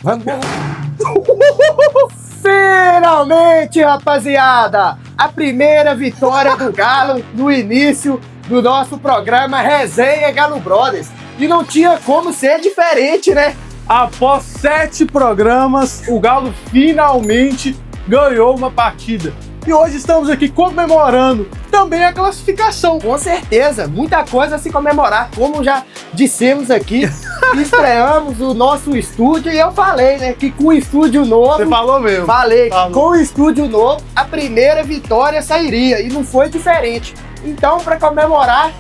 Vamos. Finalmente, rapaziada! A primeira vitória do Galo no início do nosso programa Resenha Galo Brothers. E não tinha como ser diferente, né? Após 7 programas, o Galo finalmente ganhou uma partida. E hoje estamos aqui comemorando também a classificação. Com certeza, muita coisa a se comemorar. Como já dissemos aqui, estreamos o nosso estúdio e eu falei, né, que com o estúdio novo... Você falou mesmo. Falei que com o estúdio novo, a primeira vitória sairia e não foi diferente. Então, para comemorar,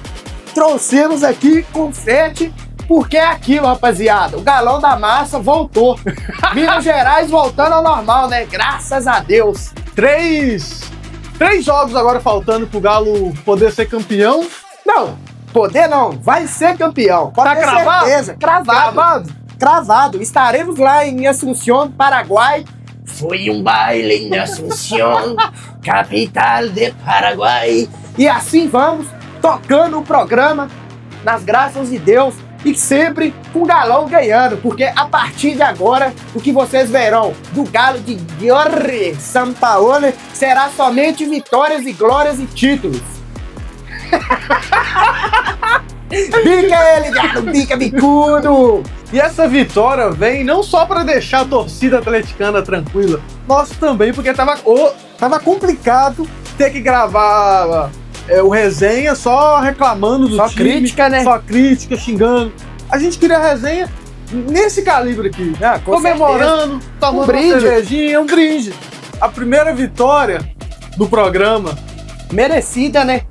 trouxemos aqui confete, porque é aquilo, rapaziada. O Galão da Massa voltou. Minas Gerais voltando ao normal, né? Graças a Deus. Três jogos agora faltando pro Galo poder ser campeão. Não, poder não, vai ser campeão. Pode Tá ter cravado? certeza. Cravado. Estaremos lá em Assunción, Paraguai. Foi um baile em Assunción, capital de Paraguai. E assim vamos, tocando o programa, nas graças de Deus. E sempre com o Galão ganhando, porque a partir de agora, o que vocês verão do Galo de Jorge Sampaoli será somente vitórias e glórias e títulos. Bica ele, Galo, bica bicudo! E essa vitória vem não só para deixar a torcida atleticana tranquila, mas também porque tava complicado ter que gravar o resenha só reclamando do só time. Só crítica, né? Só crítica, xingando. A gente queria resenha nesse calibre aqui. Comemorando, tomando uma cervejinha, um brinde. A primeira vitória do programa. Merecida, né?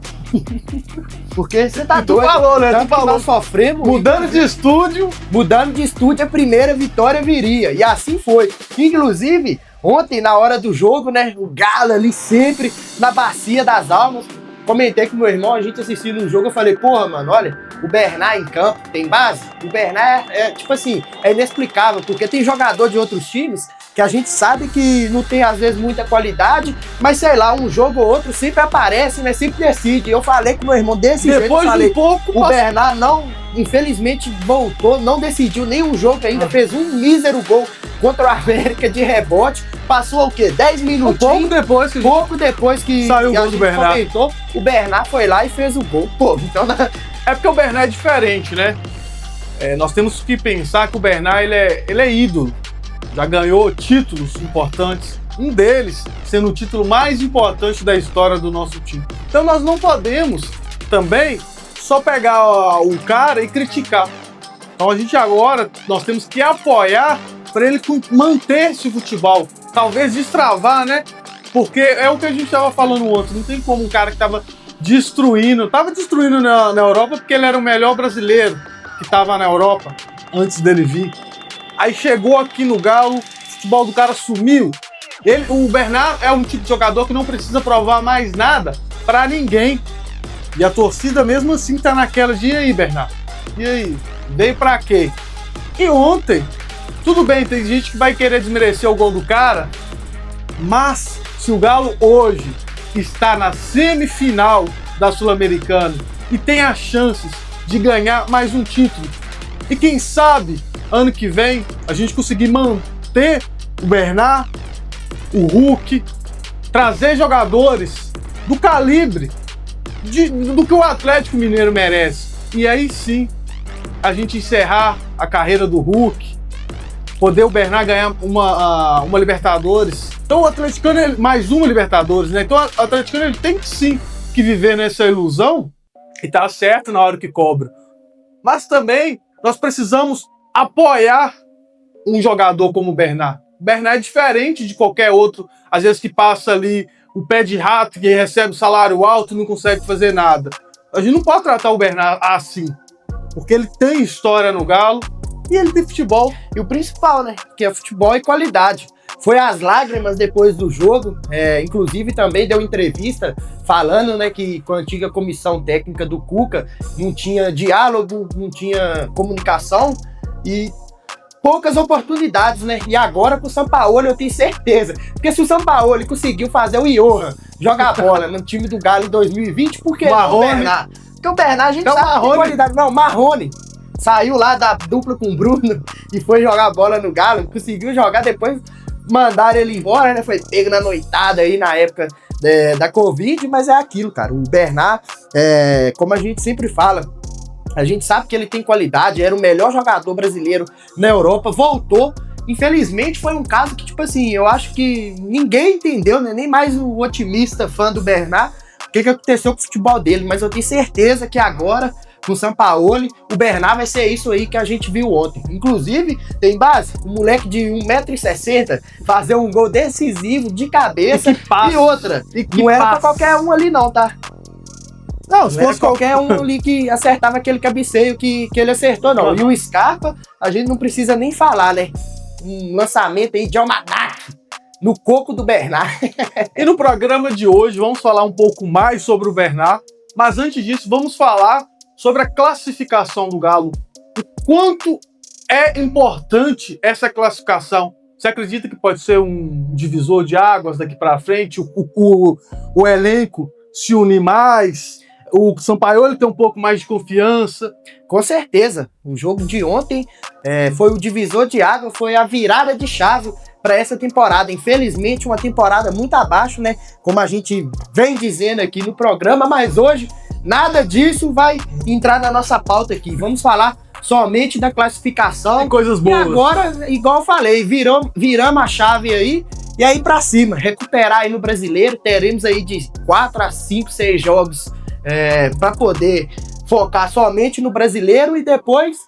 Porque você tá Tu doido. falou, né? Tanto Tu falou. que nós sofremos. Mudando de estúdio, a primeira vitória viria. E assim foi. Inclusive, ontem, na hora do jogo, né? O Galo ali sempre na bacia das almas. Comentei com meu irmão, a gente assistindo o jogo, eu falei, porra, mano, olha, o Bernard em campo tem base? O Bernard tipo assim, é inexplicável, porque tem jogador de outros times que a gente sabe que não tem, às vezes, muita qualidade, mas, sei lá, um jogo ou outro sempre aparece, né, sempre decide. Eu falei com meu irmão desse jeito, eu falei, o Bernard não, infelizmente, voltou, não decidiu nenhum jogo ainda, fez um mísero gol contra o América de rebote, passou o quê? 10 minutinhos? Pouco depois que saiu o gol do Bernard. Comentou, o Bernard foi lá e fez o gol. Pô, então... É porque o Bernard é diferente, né? Nós temos que pensar que o Bernard, ele é ídolo. Já ganhou títulos importantes. Um deles sendo o título mais importante da história do nosso time. Então nós não podemos também só pegar o cara e criticar. Então a gente agora, nós temos que apoiar para ele manter esse futebol. Talvez destravar, né? Porque é o que a gente estava falando ontem. Não tem como um cara que estava destruindo na Europa porque ele era o melhor brasileiro que estava na Europa antes dele vir. Aí chegou aqui no Galo, o futebol do cara sumiu. O Bernard é um tipo de jogador que não precisa provar mais nada para ninguém. E a torcida mesmo assim tá naquela de, e aí, Bernard? E aí? Veio pra quê? E ontem, tudo bem, tem gente que vai querer desmerecer o gol do cara, mas se o Galo hoje está na semifinal da Sul-Americana e tem as chances de ganhar mais um título, e quem sabe ano que vem a gente conseguir manter o Bernard, o Hulk, trazer jogadores do calibre do que o Atlético Mineiro merece, e aí sim a gente encerrar a carreira do Hulk, poder o Bernard ganhar uma Libertadores. Então o atleticano, mais uma Libertadores, né? Então o atleticano ele tem que sim que viver nessa ilusão e tá certo na hora que cobra. Mas também nós precisamos apoiar um jogador como o Bernard. O Bernard é diferente de qualquer outro, às vezes que passa ali o pé de rato, que recebe salário alto e não consegue fazer nada. A gente não pode tratar o Bernard assim, porque ele tem história no Galo e ele tem futebol. E o principal, né? Que é futebol e qualidade. Foi as lágrimas depois do jogo, inclusive também deu entrevista falando, né, que com a antiga comissão técnica do Cuca não tinha diálogo, não tinha comunicação e poucas oportunidades, né? E agora com o Sampaoli eu tenho certeza, porque se o Sampaoli conseguiu fazer o Johan jogar bola no time do Galo em 2020, por que não o Bernard? Porque o Bernard a gente sabe que tem qualidade. Não, Marrone. saiu lá da dupla com o Bruno e foi jogar bola no Galo, conseguiu jogar, depois mandaram ele embora, né? Foi pego na noitada aí na época da Covid, mas é aquilo, cara. O Bernard, como a gente sempre fala, a gente sabe que ele tem qualidade, era o melhor jogador brasileiro na Europa, voltou. Infelizmente foi um caso que, tipo assim, eu acho que ninguém entendeu, né? Nem mais o otimista fã do Bernard, o que aconteceu com o futebol dele, mas eu tenho certeza que agora, com o Sampaoli, o Bernard vai ser isso aí que a gente viu ontem. Inclusive, tem base, um moleque de 1,60 m fazer um gol decisivo de cabeça e outra. Não era pra qualquer um ali não, tá? Não, se fosse qualquer um ali que acertava aquele cabeceio que ele acertou, não. E o Scarpa, a gente não precisa nem falar, né? Um lançamento aí de almanaque no coco do Bernard. E no programa de hoje vamos falar um pouco mais sobre o Bernard, mas antes disso vamos falar sobre a classificação do Galo. O quanto é importante essa classificação. Você acredita que pode ser um divisor de águas daqui para frente? O elenco se unir mais? O Sampaoli tem um pouco mais de confiança? Com certeza. O jogo de ontem foi o divisor de água, foi a virada de chave para essa temporada. Infelizmente, uma temporada muito abaixo, né? Como a gente vem dizendo aqui no programa, mas hoje nada disso vai entrar na nossa pauta aqui. Vamos falar somente da classificação. Tem coisas boas. E agora, igual eu falei, viramos a chave aí e aí para cima. Recuperar aí no Brasileiro. Teremos aí de 4 a 5, 6 jogos para poder focar somente no Brasileiro e depois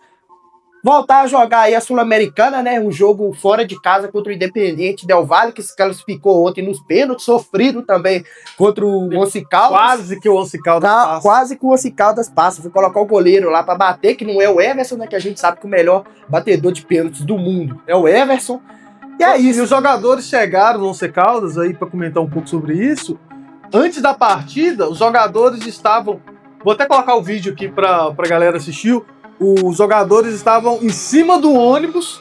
voltar a jogar aí a Sul-Americana, né? Um jogo fora de casa contra o Independiente Del Valle, que se classificou ontem nos pênaltis, sofrido também contra o Once Caldas. Quase que o Once Caldas passa. Quase que o Once Caldas passa. Foi colocar o goleiro lá pra bater, que não é o Everson, né? Que a gente sabe que o melhor batedor de pênaltis do mundo é o Everson. E é isso. E os jogadores chegaram no Once Caldas aí pra comentar um pouco sobre isso. Antes da partida, os jogadores estavam... Vou até colocar o vídeo aqui pra galera assistir. Os jogadores estavam em cima do ônibus,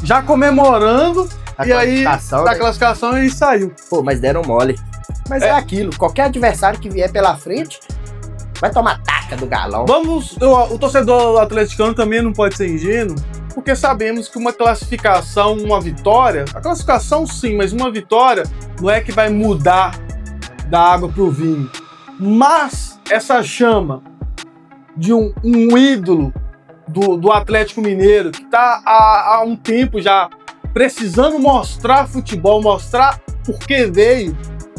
já comemorando, e aí da classificação e saiu. Pô, mas deram mole. Mas é aquilo, qualquer adversário que vier pela frente vai tomar taca do Galão. O torcedor atleticano também não pode ser ingênuo, porque sabemos que uma classificação, uma vitória, a classificação sim, mas uma vitória não é que vai mudar da água pro vinho. Mas essa chama de um ídolo do Atlético Mineiro, que está há um tempo já precisando mostrar futebol, mostrar por que veio.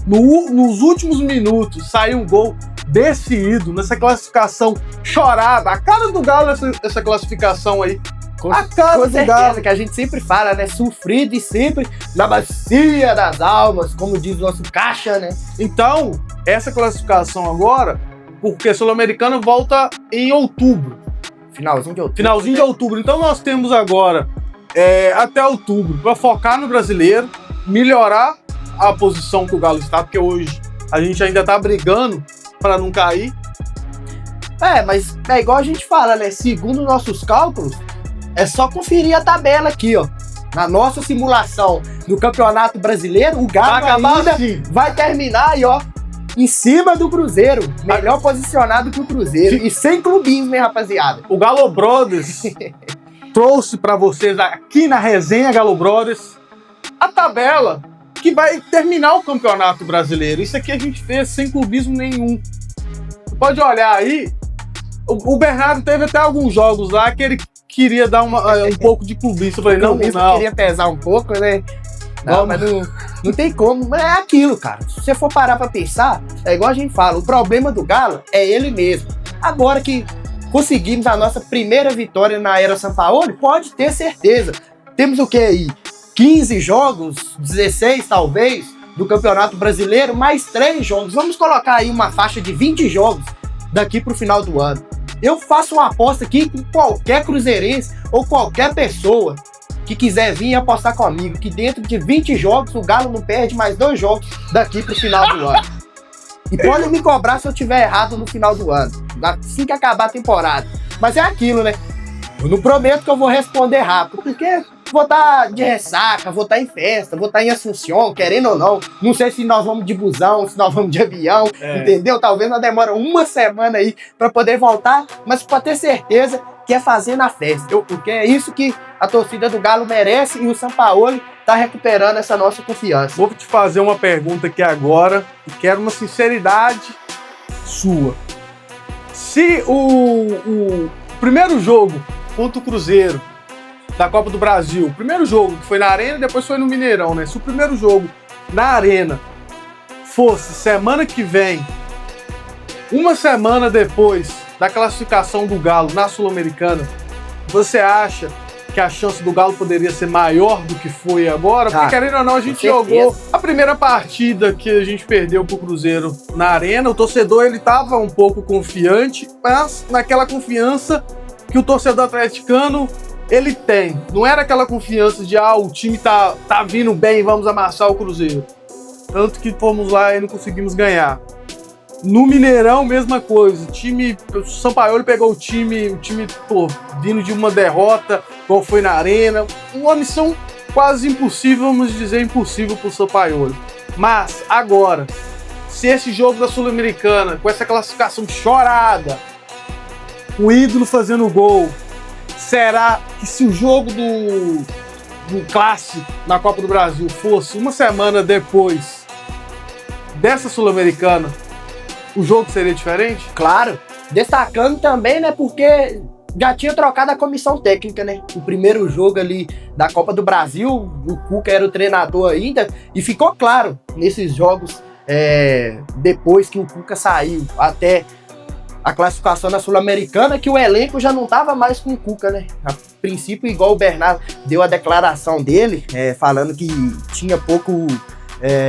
Nos últimos minutos saiu um gol desse ídolo, nessa classificação chorada. A cara do Galo essa classificação aí. A cara do Galo, que a gente sempre fala, né? Sofrido e sempre na bacia das almas, como diz o nosso Caixa, né? Então, essa classificação agora, porque a Sul-Americana volta em outubro. Finalzinho de outubro. Finalzinho de outubro. Então nós temos agora até outubro para focar no Brasileiro, melhorar a posição que o Galo está, porque hoje a gente ainda está brigando para não cair. Mas é igual a gente fala, né? Segundo nossos cálculos, é só conferir a tabela aqui, ó. Na nossa simulação do Campeonato Brasileiro, o Galo ainda vai terminar aí, ó, em cima do Cruzeiro, melhor posicionado que o Cruzeiro. E sem clubinhos, né, rapaziada? O Galo Brothers trouxe para vocês aqui na resenha Galo Brothers a tabela que vai terminar o Campeonato Brasileiro. Isso aqui a gente fez sem clubismo nenhum. Você pode olhar aí, o Bernardo teve até alguns jogos lá que ele queria dar um pouco de clubismo. Eu falei, não. Queria pesar um pouco, né? Não, mas não tem como. Mas é aquilo, cara. Se você for parar pra pensar, é igual a gente fala, o problema do Galo é ele mesmo. Agora que conseguimos a nossa primeira vitória na era Sampaoli, pode ter certeza. Temos o que aí? 15 jogos, 16 talvez, do Campeonato Brasileiro, mais 3 jogos. Vamos colocar aí uma faixa de 20 jogos daqui pro final do ano. Eu faço uma aposta aqui com qualquer cruzeirense ou qualquer pessoa que quiser vir apostar comigo, que dentro de 20 jogos o Galo não perde mais 2 jogos daqui pro final do ano. E podem me cobrar se eu tiver errado no final do ano, assim que acabar a temporada. Mas é aquilo, né? Eu não prometo que eu vou responder rápido, porque vou estar de ressaca, vou estar em festa, vou estar em Assunção, querendo ou não. Não sei se nós vamos de busão, se nós vamos de avião, entendeu? Talvez nós demora uma semana aí para poder voltar, mas para ter certeza quer fazer na festa. Porque é isso que a torcida do Galo merece e o Sampaoli tá recuperando essa nossa confiança. Vou te fazer uma pergunta aqui agora e quero uma sinceridade sua. Se o primeiro jogo contra o Cruzeiro da Copa do Brasil, o primeiro jogo que foi na Arena e depois foi no Mineirão, né? Se o primeiro jogo na Arena fosse semana que vem, uma semana depois da classificação do Galo na Sul-Americana, você acha que a chance do Galo poderia ser maior do que foi agora? Porque, querendo ou não, a gente jogou a primeira partida que a gente perdeu pro Cruzeiro na Arena. O torcedor, ele tava um pouco confiante, mas naquela confiança que o torcedor atleticano, ele tem. Não era aquela confiança de, o time tá vindo bem, vamos amassar o Cruzeiro. Tanto que fomos lá e não conseguimos ganhar. No Mineirão, mesma coisa. O Sampaoli pegou o time, vindo de uma derrota, qual foi na Arena. Uma missão quase impossível, vamos dizer impossível pro Sampaoli. Mas, agora, se esse jogo da Sul-Americana, com essa classificação chorada, o ídolo fazendo gol, será que se o jogo do clássico na Copa do Brasil fosse uma semana depois dessa Sul-Americana, o jogo seria diferente? Claro. Destacando também, né, porque já tinha trocado a comissão técnica, né? O primeiro jogo ali da Copa do Brasil, o Cuca era o treinador ainda, e ficou claro nesses jogos, depois que o Cuca saiu, até a classificação na Sul-Americana, que o elenco já não estava mais com o Cuca, né? A princípio, igual o Bernardo deu a declaração dele, falando que tinha pouco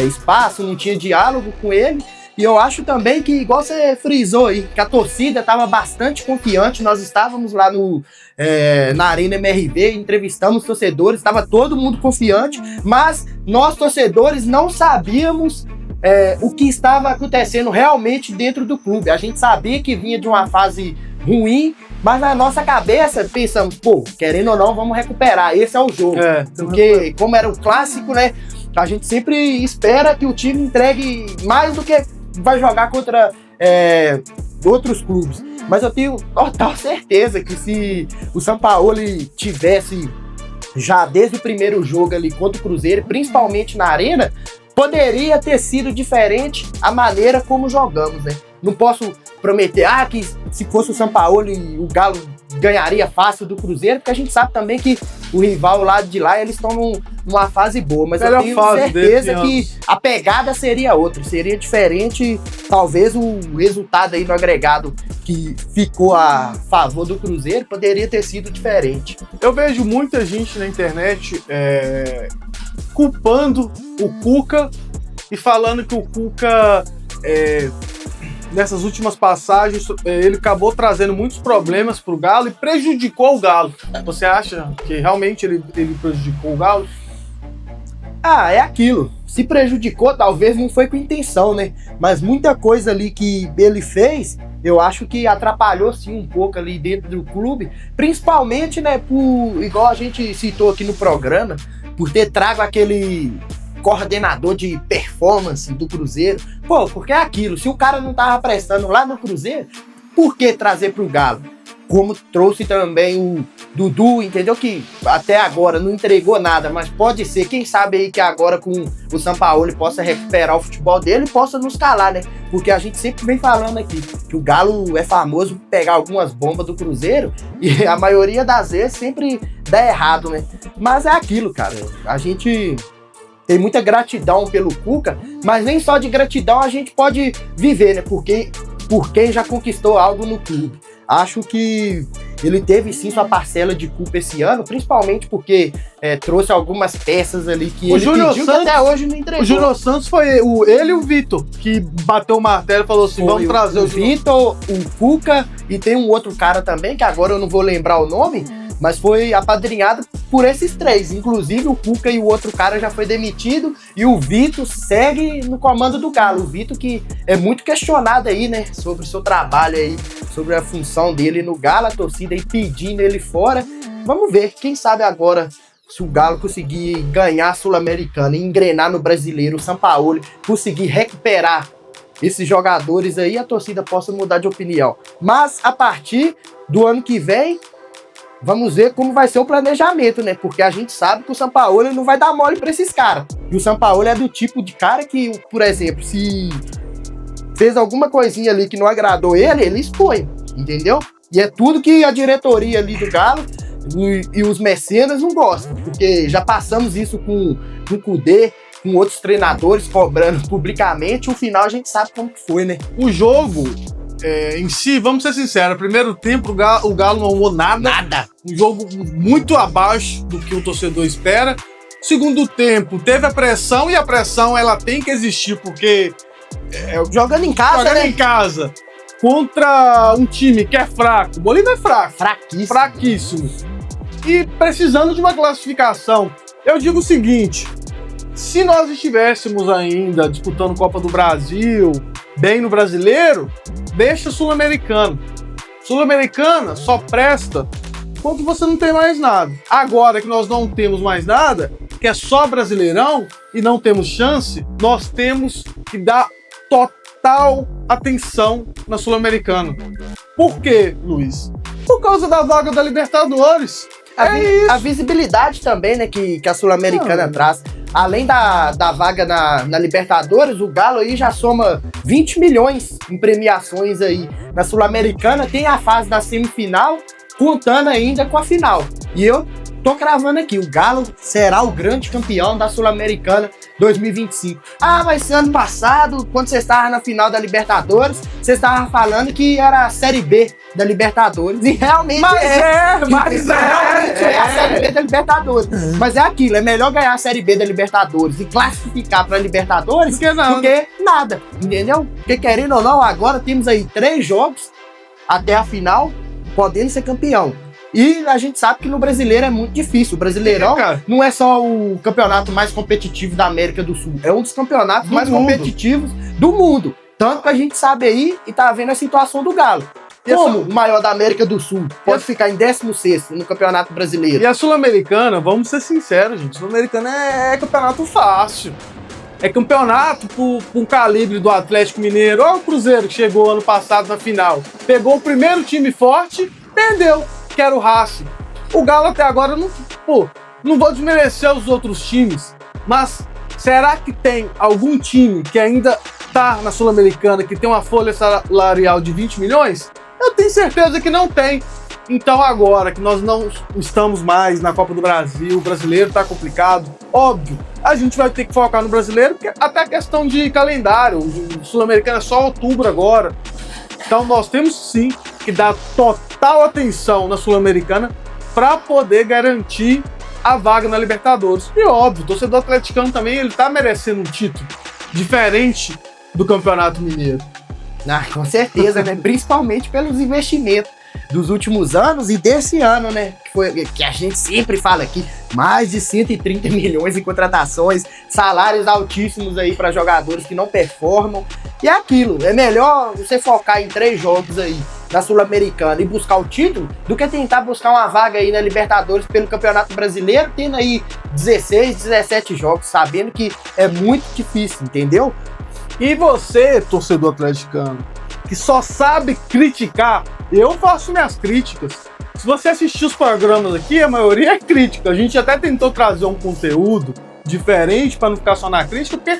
espaço, não tinha diálogo com ele. E eu acho também que, igual você frisou aí, que a torcida estava bastante confiante. Nós estávamos lá na Arena MRV, entrevistamos torcedores, estava todo mundo confiante, mas nós, torcedores, não sabíamos o que estava acontecendo realmente dentro do clube. A gente sabia que vinha de uma fase ruim, mas na nossa cabeça pensamos, querendo ou não, vamos recuperar, esse é o jogo. Porque como era o clássico, né, a gente sempre espera que o time entregue mais do que vai jogar contra outros clubes. Mas eu tenho total certeza que se o Sampaoli tivesse já desde o primeiro jogo ali contra o Cruzeiro, principalmente na Arena, poderia ter sido diferente a maneira como jogamos, né? Não posso prometer que se fosse o Sampaoli, o Galo ganharia fácil do Cruzeiro, porque a gente sabe também que o rival lá de lá, eles estão numa fase boa, mas eu tenho certeza que a pegada seria outra, seria diferente. Talvez o resultado aí no agregado que ficou a favor do Cruzeiro poderia ter sido diferente. Eu vejo muita gente na internet culpando o Cuca e falando que o Cuca, nessas últimas passagens, ele acabou trazendo muitos problemas para o Galo e prejudicou o Galo. Você acha que realmente ele prejudicou o Galo? É aquilo. Se prejudicou, talvez não foi com intenção, né? Mas muita coisa ali que ele fez, eu acho que atrapalhou sim um pouco ali dentro do clube, principalmente, né, igual a gente citou aqui no programa, por ter trago aquele coordenador de performance do Cruzeiro. Porque é aquilo, se o cara não tava prestando lá no Cruzeiro, por que trazer pro Galo? Como trouxe também o Dudu, entendeu? Que até agora não entregou nada, mas pode ser, quem sabe aí que agora com o Sampaoli possa recuperar o futebol dele e possa nos calar, né? Porque a gente sempre vem falando aqui que o Galo é famoso por pegar algumas bombas do Cruzeiro e a maioria das vezes sempre dá errado, né? Mas é aquilo, cara. A gente tem muita gratidão pelo Cuca, mas nem só de gratidão a gente pode viver, né? Porque por quem já conquistou algo no clube. Acho que ele teve sim sua parcela de culpa esse ano, principalmente porque trouxe algumas peças ali que ele pediu que até hoje não entregou. O Júnior Santos foi ele e o Vitor que bateu o martelo e falou assim, vamos trazer o Vitor, o Cuca, e tem um outro cara também, que agora eu não vou lembrar o nome, mas foi apadrinhado por esses três. Inclusive o Cuca e o outro cara já foi demitido e o Vitor segue no comando do Galo. O Vitor que é muito questionado aí, né, sobre o seu trabalho aí, sobre a função dele no Galo, a torcida aí pedindo ele fora. Vamos ver, quem sabe agora, se o Galo conseguir ganhar a Sul-Americana e engrenar no Brasileiro, o Sampaoli conseguir recuperar esses jogadores aí, a torcida possa mudar de opinião. Mas a partir do ano que vem, vamos ver como vai ser o planejamento, né? Porque a gente sabe que o Sampaoli não vai dar mole pra esses caras. E o Sampaoli é do tipo de cara que, por exemplo, se fez alguma coisinha ali que não agradou ele expõe, entendeu? E é tudo que a diretoria ali do Galo e os mecenas não gostam, porque já passamos isso com o Kudê, com outros treinadores cobrando publicamente, o final a gente sabe como que foi, né? O jogo em si, vamos ser sinceros, primeiro tempo o Galo não arrumou nada. Um jogo muito abaixo do que o torcedor espera. Segundo tempo, teve a pressão, e a pressão ela tem que existir, porque jogando em casa, contra um time que é fraco. O Bolívar é fraco. Fraquíssimo. E precisando de uma classificação. Eu digo o seguinte, se nós estivéssemos ainda disputando Copa do Brasil, bem no Brasileiro, deixa Sul-Americana. Sul-Americana só presta quando você não tem mais nada. Agora que nós não temos mais nada, que é só Brasileirão e não temos chance, nós temos que dar total atenção na Sul-Americana. Por quê, Luiz? Por causa da vaga da Libertadores. A visibilidade também, né, que a Sul-Americana traz. Além da vaga na Libertadores, o Galo aí já soma 20 milhões em premiações aí. Na Sul-Americana tem a fase da semifinal, contando ainda com a final. E eu tô cravando aqui, o Galo será o grande campeão da Sul-Americana 2025. Ah, mas ano passado, quando você estava na final da Libertadores, você estava falando que era a Série B da Libertadores. E realmente é a Série B da Libertadores. Mas é aquilo, é melhor ganhar a Série B da Libertadores e classificar para a Libertadores do que nada, entendeu? Porque querendo ou não, agora temos aí 3 jogos até a final, podendo ser campeão. E a gente sabe que no Brasileiro é muito difícil. O Brasileirão não é só o campeonato mais competitivo da América do Sul. É um dos campeonatos mais competitivos do mundo. Tanto que a gente sabe aí e tá vendo a situação do Galo. Como o maior da América do Sul pode ficar em 16º no Campeonato Brasileiro? E a Sul-Americana, vamos ser sinceros, gente. Sul-Americana é campeonato fácil. É campeonato por um calibre do Atlético Mineiro. Olha o Cruzeiro que chegou ano passado na final. Pegou o primeiro time forte, perdeu. Que era o Racing. O Galo até agora não vou desmerecer os outros times, mas será que tem algum time que ainda tá na Sul-Americana que tem uma folha salarial de 20 milhões? Eu tenho certeza que não tem. Então agora que nós não estamos mais na Copa do Brasil, o brasileiro tá complicado, óbvio, a gente vai ter que focar no brasileiro, porque até a questão de calendário, o Sul-Americano é só outubro agora. Então nós temos sim que dar total atenção na Sul-Americana para poder garantir a vaga na Libertadores. E óbvio, o torcedor atleticano também ele tá merecendo um título diferente do Campeonato Mineiro. Ah, com certeza, né? Principalmente pelos investimentos dos últimos anos e desse ano, né? Que a gente sempre fala aqui, mais de 130 milhões em contratações, salários altíssimos aí para jogadores que não performam. E é aquilo, é melhor você focar em 3 jogos aí na Sul-Americana e buscar o título do que tentar buscar uma vaga aí na Libertadores pelo Campeonato Brasileiro, tendo aí 16, 17 jogos, sabendo que é muito difícil, entendeu? E você, torcedor atleticano, que só sabe criticar, eu faço minhas críticas. Se você assistir os programas aqui, a maioria é crítica. A gente até tentou trazer um conteúdo diferente para não ficar só na crítica, porque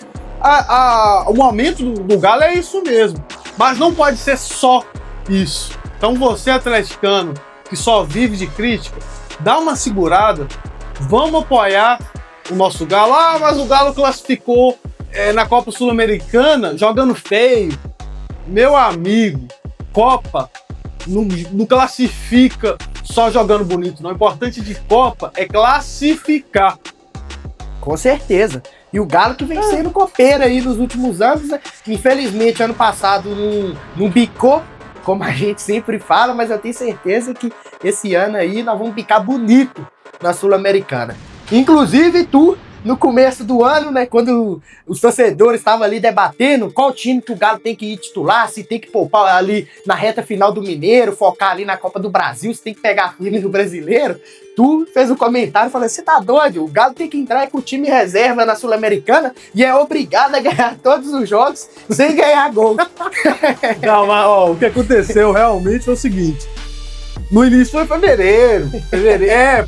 o momento do Galo é isso mesmo. Mas não pode ser só isso. Então você, atleticano, que só vive de crítica, dá uma segurada, vamos apoiar o nosso Galo. Ah, mas o Galo classificou na Copa Sul-Americana jogando feio. Meu amigo, Copa não classifica só jogando bonito, não. O importante de Copa é classificar. Com certeza. E o Galo que vem sendo copeiro aí nos últimos anos, né? Infelizmente, ano passado não bicou, como a gente sempre fala, mas eu tenho certeza que esse ano aí nós vamos bicar bonito na Sul-Americana. Inclusive, no começo do ano, né, quando os torcedores estavam ali debatendo qual time que o Galo tem que ir titular, se tem que poupar ali na reta final do Mineiro, focar ali na Copa do Brasil, se tem que pegar firme no Brasileiro, tu fez um comentário e falou, você tá doido? O Galo tem que entrar com o time reserva na Sul-Americana e é obrigado a ganhar todos os jogos sem ganhar gol. Não, mas o que aconteceu realmente foi o seguinte, No início foi fevereiro.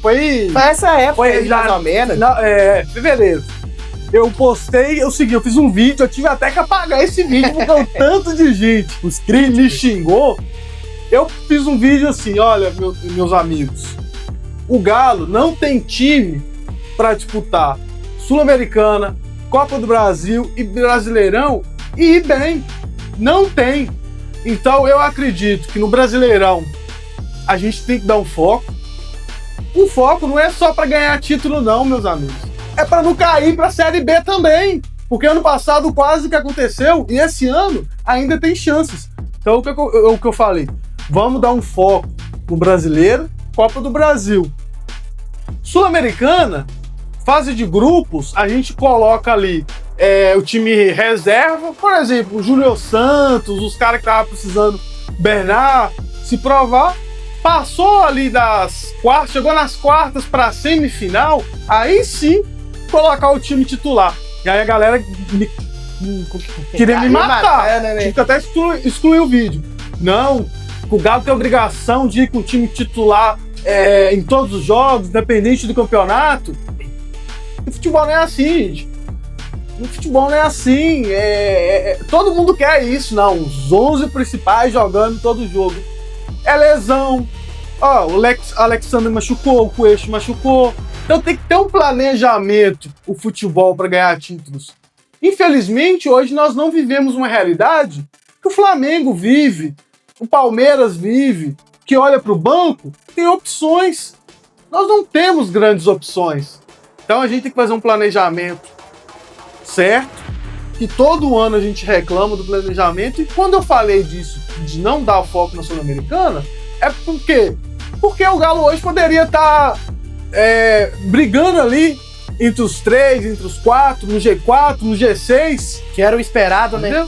Foi essa época foi aí, já- mais ou menos. Não, fevereiro. Eu postei, eu fiz um vídeo, eu tive até que apagar esse vídeo, porque o tanto de gente que me xingou. Eu fiz um vídeo assim, olha, meus amigos, o Galo não tem time para disputar Sul-Americana, Copa do Brasil e Brasileirão e ir bem. Não tem. Então eu acredito que no Brasileirão a gente tem que dar um foco. O foco não é só para ganhar título não, meus amigos. É para não cair para a Série B também. Porque ano passado quase que aconteceu e esse ano ainda tem chances. Então o que eu falei, vamos dar um foco no Brasileiro, Copa do Brasil. Sul-Americana, fase de grupos, a gente coloca ali o time reserva, por exemplo, o Júlio Santos, os caras que estavam precisando, Bernard, se provar, passou ali das quartas, chegou nas quartas para semifinal, aí sim colocar o time titular. E aí a galera queria me matar, tive que até excluir o vídeo. Não, o Galo tem a obrigação de ir com o time titular em todos os jogos, independente do campeonato. O futebol não é assim, gente. No futebol não é assim. Todo mundo quer isso, não. Os 11 principais jogando todo jogo. É lesão. Ó, o Alexandre machucou, o Coelho machucou. Então tem que ter um planejamento, o futebol, para ganhar títulos. Infelizmente, hoje nós não vivemos uma realidade que o Flamengo vive, o Palmeiras vive, que olha para o banco, tem opções. Nós não temos grandes opções. Então a gente tem que fazer um planejamento certo, que todo ano a gente reclama do planejamento, e quando eu falei disso, de não dar foco na Sul-Americana, é porque o Galo hoje poderia estar brigando ali entre os 3, entre os 4, no G4, no G6. Que era o esperado, né?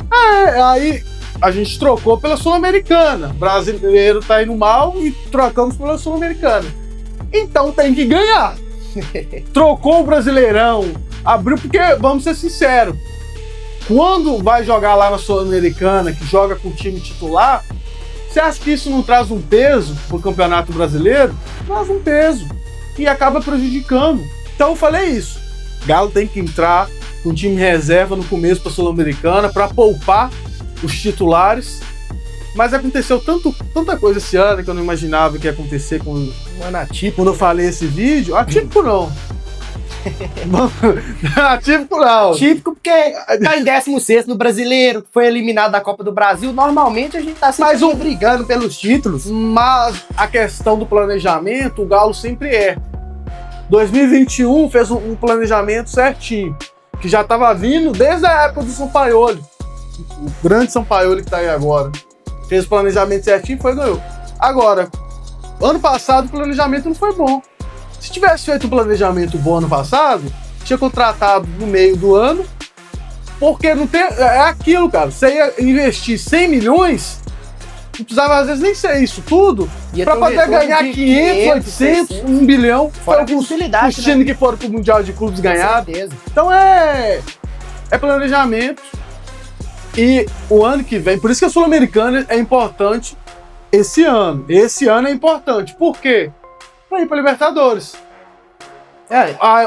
Aí a gente trocou pela Sul-Americana. O brasileiro tá indo mal e trocamos pela Sul-Americana. Então tem que ganhar. Trocou o Brasileirão, abriu, porque, vamos ser sinceros, quando vai jogar lá na Sul-Americana, que joga com o time titular, você acha que isso não traz um peso pro Campeonato Brasileiro? Traz um peso e acaba prejudicando. Então eu falei isso, Galo tem que entrar com time reserva no começo para a Sul-Americana para poupar os titulares. Mas aconteceu tanta coisa esse ano que eu não imaginava que ia acontecer com Um ano atípico. quando eu falei esse vídeo. Atípico não. Atípico não. Típico porque tá em 16º no Brasileiro, foi eliminado da Copa do Brasil. Normalmente a gente tá sempre brigando pelos títulos. Mas a questão do planejamento, o Galo sempre 2021 fez um planejamento certinho, que já estava vindo desde a época do Sampaoli. O grande Sampaoli que está aí agora. Fez o planejamento certinho e ganhou. Agora, ano passado o planejamento não foi bom. Se tivesse feito um planejamento bom ano passado, tinha contratado no meio do ano, porque não tem. É aquilo, cara. Você ia investir 100 milhões, não precisava às vezes nem ser isso tudo, para poder ganhar 500, 800, 1 bilhão. Fora a possibilidade, os times que foram pro Mundial de Clubes ganharam. Então é planejamento. E o ano que vem, por isso que a Sul-Americana é importante esse ano. Esse ano é importante. Por quê? Para ir para Libertadores.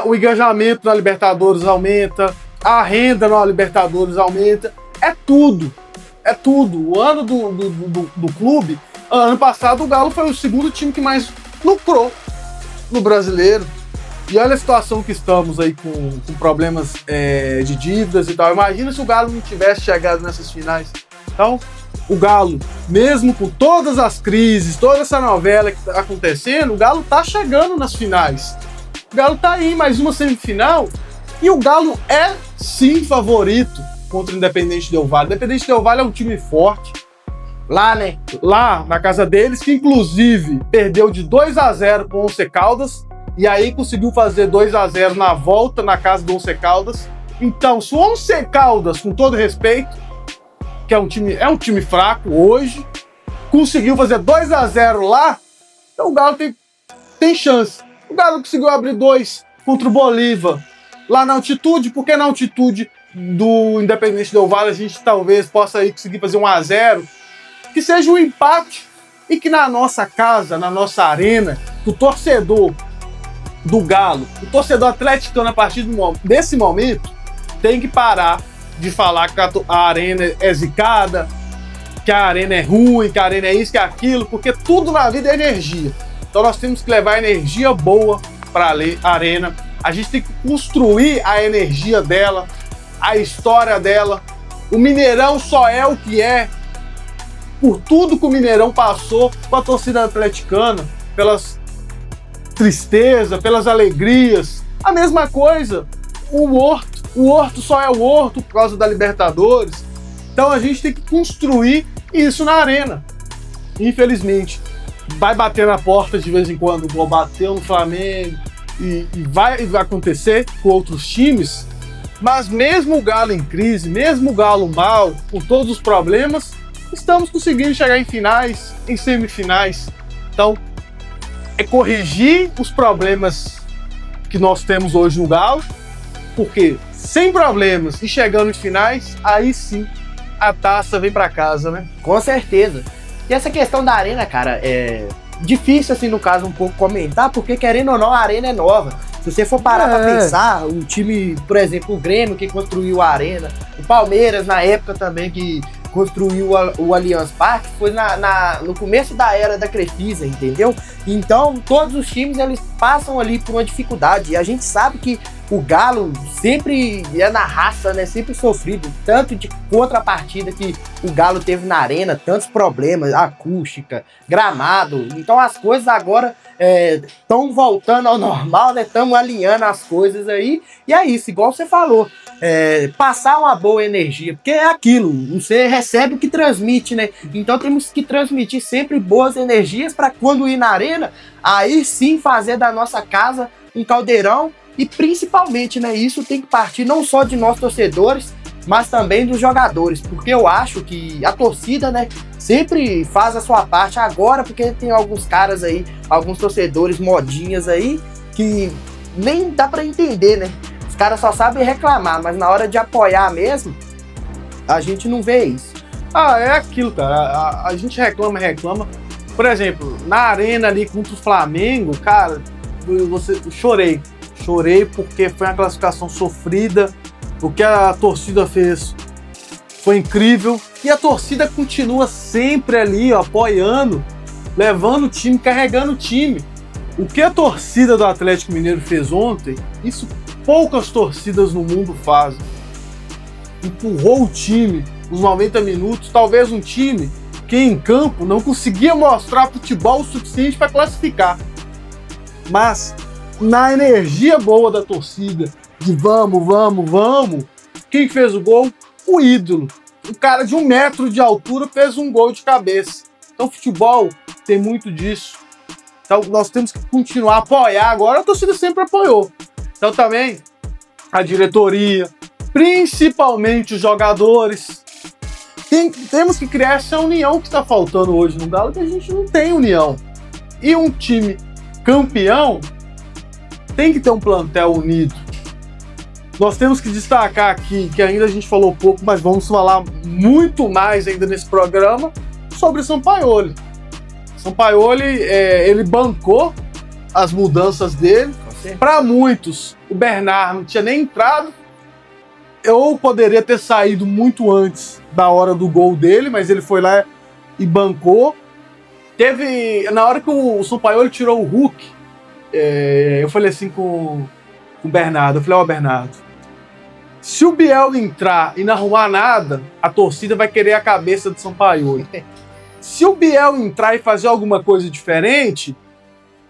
O engajamento na Libertadores aumenta, a renda na Libertadores aumenta. É tudo. É tudo. O ano do clube, ano passado o Galo foi o segundo time que mais lucrou no Brasileiro. E olha a situação que estamos aí com problemas de dívidas e tal. Imagina se o Galo não tivesse chegado nessas finais. Então, o Galo, mesmo com todas as crises, toda essa novela que está acontecendo, o Galo tá chegando nas finais. O Galo tá aí, mais uma semifinal. E o Galo é, sim, favorito contra o Independente Del Valle. O Independente Del Valle é um time forte. Lá, né? Lá, na casa deles, que inclusive perdeu de 2-0 com o Once Caldas. E aí conseguiu fazer 2-0 na volta na casa do Once Caldas. Então, se o Once Caldas, com todo respeito, que é um time fraco hoje, conseguiu fazer 2-0 lá, então o Galo tem chance. O Galo conseguiu abrir 2 contra o Bolívar lá na altitude, porque na altitude do Independente Del Valle a gente talvez possa aí conseguir fazer 1-0, que seja um empate E que na nossa casa, na nossa arena, o torcedor do Galo, o torcedor atleticano, a partir desse momento, tem que parar de falar que a arena é zicada, que a arena é ruim, que a arena é isso, que é aquilo, porque tudo na vida é energia. Então nós temos que levar energia boa para a arena. A gente tem que construir a energia dela, a história dela. O Mineirão só é o que é por tudo que o Mineirão passou com a torcida atleticana, pelas tristezas, pelas alegrias. A mesma coisa, o Horto só é o Horto por causa da Libertadores. Então a gente tem que construir isso na arena. Infelizmente, vai bater na porta de vez em quando, igual bateu no Flamengo, e vai acontecer com outros times, mas mesmo o Galo em crise, mesmo o Galo mal, com todos os problemas, estamos conseguindo chegar em finais, em semifinais. Então, é corrigir os problemas que nós temos hoje no Galo, porque sem problemas e chegando em finais, aí sim a taça vem para casa, né? Com certeza. E essa questão da arena, cara, é difícil, assim, no caso, um pouco comentar, porque, querendo ou não, a arena é nova. Se você for parar pra pensar, o time, por exemplo, o Grêmio, que construiu a arena, o Palmeiras, na época também, que construiu o Allianz Parque, foi no começo da era da Crefisa, entendeu? Então, todos os times, eles passam ali por uma dificuldade. E a gente sabe que o Galo sempre é na raça, né? Sempre sofrido, tanto de contrapartida que o Galo teve na arena, tantos problemas, acústica, gramado. Então as coisas agora estão voltando ao normal, né? Estamos alinhando as coisas aí. E é isso, igual você falou. Passar uma boa energia, porque é aquilo, você recebe o que transmite, né? Então temos que transmitir sempre boas energias para quando ir na arena, aí sim fazer da nossa casa um caldeirão. E principalmente, né, isso tem que partir não só de nós torcedores, mas também dos jogadores, porque eu acho que a torcida, né, sempre faz a sua parte agora, porque tem alguns caras aí, alguns torcedores modinhas aí, que nem dá pra entender, né? Os caras só sabem reclamar, mas na hora de apoiar mesmo, a gente não vê isso. É aquilo, cara, a gente reclama. Por exemplo, na arena ali contra o Flamengo, cara, eu chorei porque foi uma classificação sofrida. O que a torcida fez foi incrível. E a torcida continua sempre ali, ó, apoiando, levando o time, carregando o time. O que a torcida do Atlético Mineiro fez ontem, isso poucas torcidas no mundo fazem. Empurrou o time os 90 minutos. Talvez um time que em campo não conseguia mostrar futebol o suficiente para classificar. Mas na energia boa da torcida, de vamos, quem fez o gol? O ídolo. O cara de 1 metro de altura fez um gol de cabeça. Então futebol tem muito disso. Então nós temos que continuar a apoiar. Agora a torcida sempre apoiou. Então também a diretoria, principalmente os jogadores, temos que criar essa união que está faltando hoje no Galo, que a gente não tem união. E um time campeão tem que ter um plantel unido. Nós temos que destacar aqui, que ainda a gente falou pouco, mas vamos falar muito mais ainda nesse programa, sobre o Sampaoli. Sampaoli, ele bancou as mudanças dele. Para muitos, o Bernard não tinha nem entrado, ou poderia ter saído muito antes da hora do gol dele, mas ele foi lá e bancou. Na hora que o Sampaoli tirou o Hulk, eu falei assim com o Bernardo, eu falei, Bernardo, se o Biel entrar e não arrumar nada, a torcida vai querer a cabeça do Sampaoli. Se o Biel entrar e fazer alguma coisa diferente,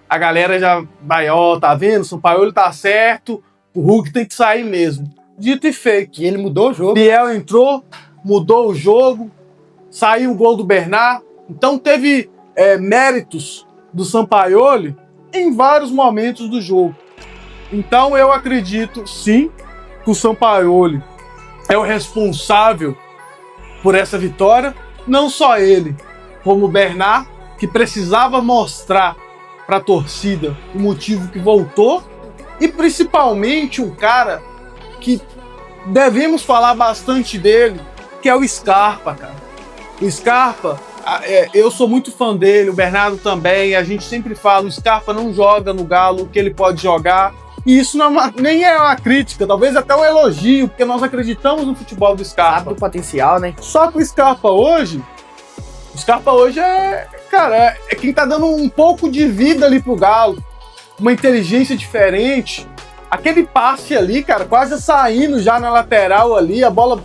a galera já vai, tá vendo, o Sampaoli tá certo, o Hulk tem que sair mesmo. Dito e feito. E ele mudou o jogo. Biel entrou, mudou o jogo, saiu o gol do Bernard, então teve méritos do Sampaoli em vários momentos do jogo. Então eu acredito sim que o Sampaoli é o responsável por essa vitória, não só ele, como o Bernard, que precisava mostrar para a torcida o motivo que voltou, e principalmente um cara que devemos falar bastante dele, que é o Scarpa, cara. O Scarpa eu sou muito fã dele, o Bernardo também, a gente sempre fala, o Scarpa não joga no Galo o que ele pode jogar, e isso não é nem é uma crítica, talvez até um elogio, porque nós acreditamos no futebol do Scarpa. Sabe do potencial, né? Só que o Scarpa hoje é, cara, é quem tá dando um pouco de vida ali pro Galo, uma inteligência diferente. Aquele passe ali, cara, quase saindo já na lateral ali, a bola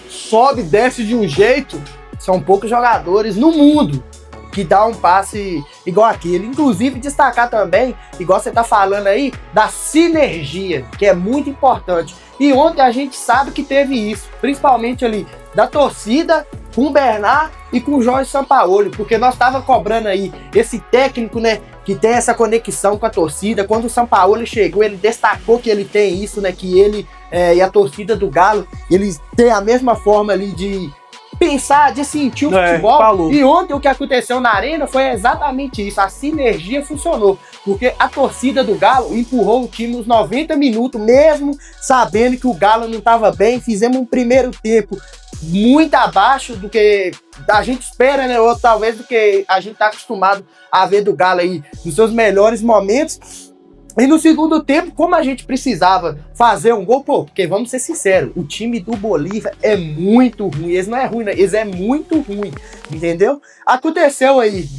sobe, desce de um jeito. São poucos jogadores no mundo que dá um passe igual aquele. Inclusive, destacar também, igual você tá falando aí, da sinergia, que é muito importante. E ontem a gente sabe que teve isso, principalmente ali da torcida com o Bernard e com o Jorge Sampaoli, porque nós tava cobrando aí esse técnico, né, que tem essa conexão com a torcida. Quando o Sampaoli chegou, ele destacou que ele tem isso, né, que ele e a torcida do Galo, eles têm a mesma forma ali de pensar, de sentir o futebol. Falou. E ontem o que aconteceu na arena foi exatamente isso, a sinergia funcionou, porque a torcida do Galo empurrou o time nos 90 minutos, mesmo sabendo que o Galo não estava bem. Fizemos um primeiro tempo muito abaixo do que a gente espera, né, ou talvez do que a gente está acostumado a ver do Galo aí nos seus melhores momentos. E no segundo tempo, como a gente precisava fazer um gol, porque vamos ser sinceros, o time do Bolívar é muito ruim. Eles não é ruim, né? Eles é muito ruim, entendeu? Aconteceu aí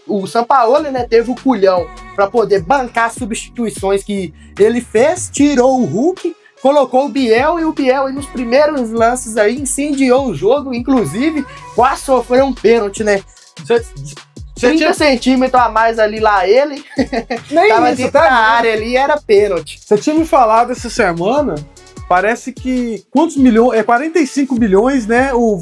o Sampaoli, né, teve o culhão para poder bancar as substituições que ele fez, tirou o Hulk, colocou o Biel, e o Biel aí nos primeiros lances aí incendiou o jogo, inclusive quase sofreu um pênalti, né? 30 centímetros a mais ali lá ele, nem tava isso, dentro da área ali, era pênalti. Você tinha me falado essa semana, parece que quantos milhões, 45 milhões, né, o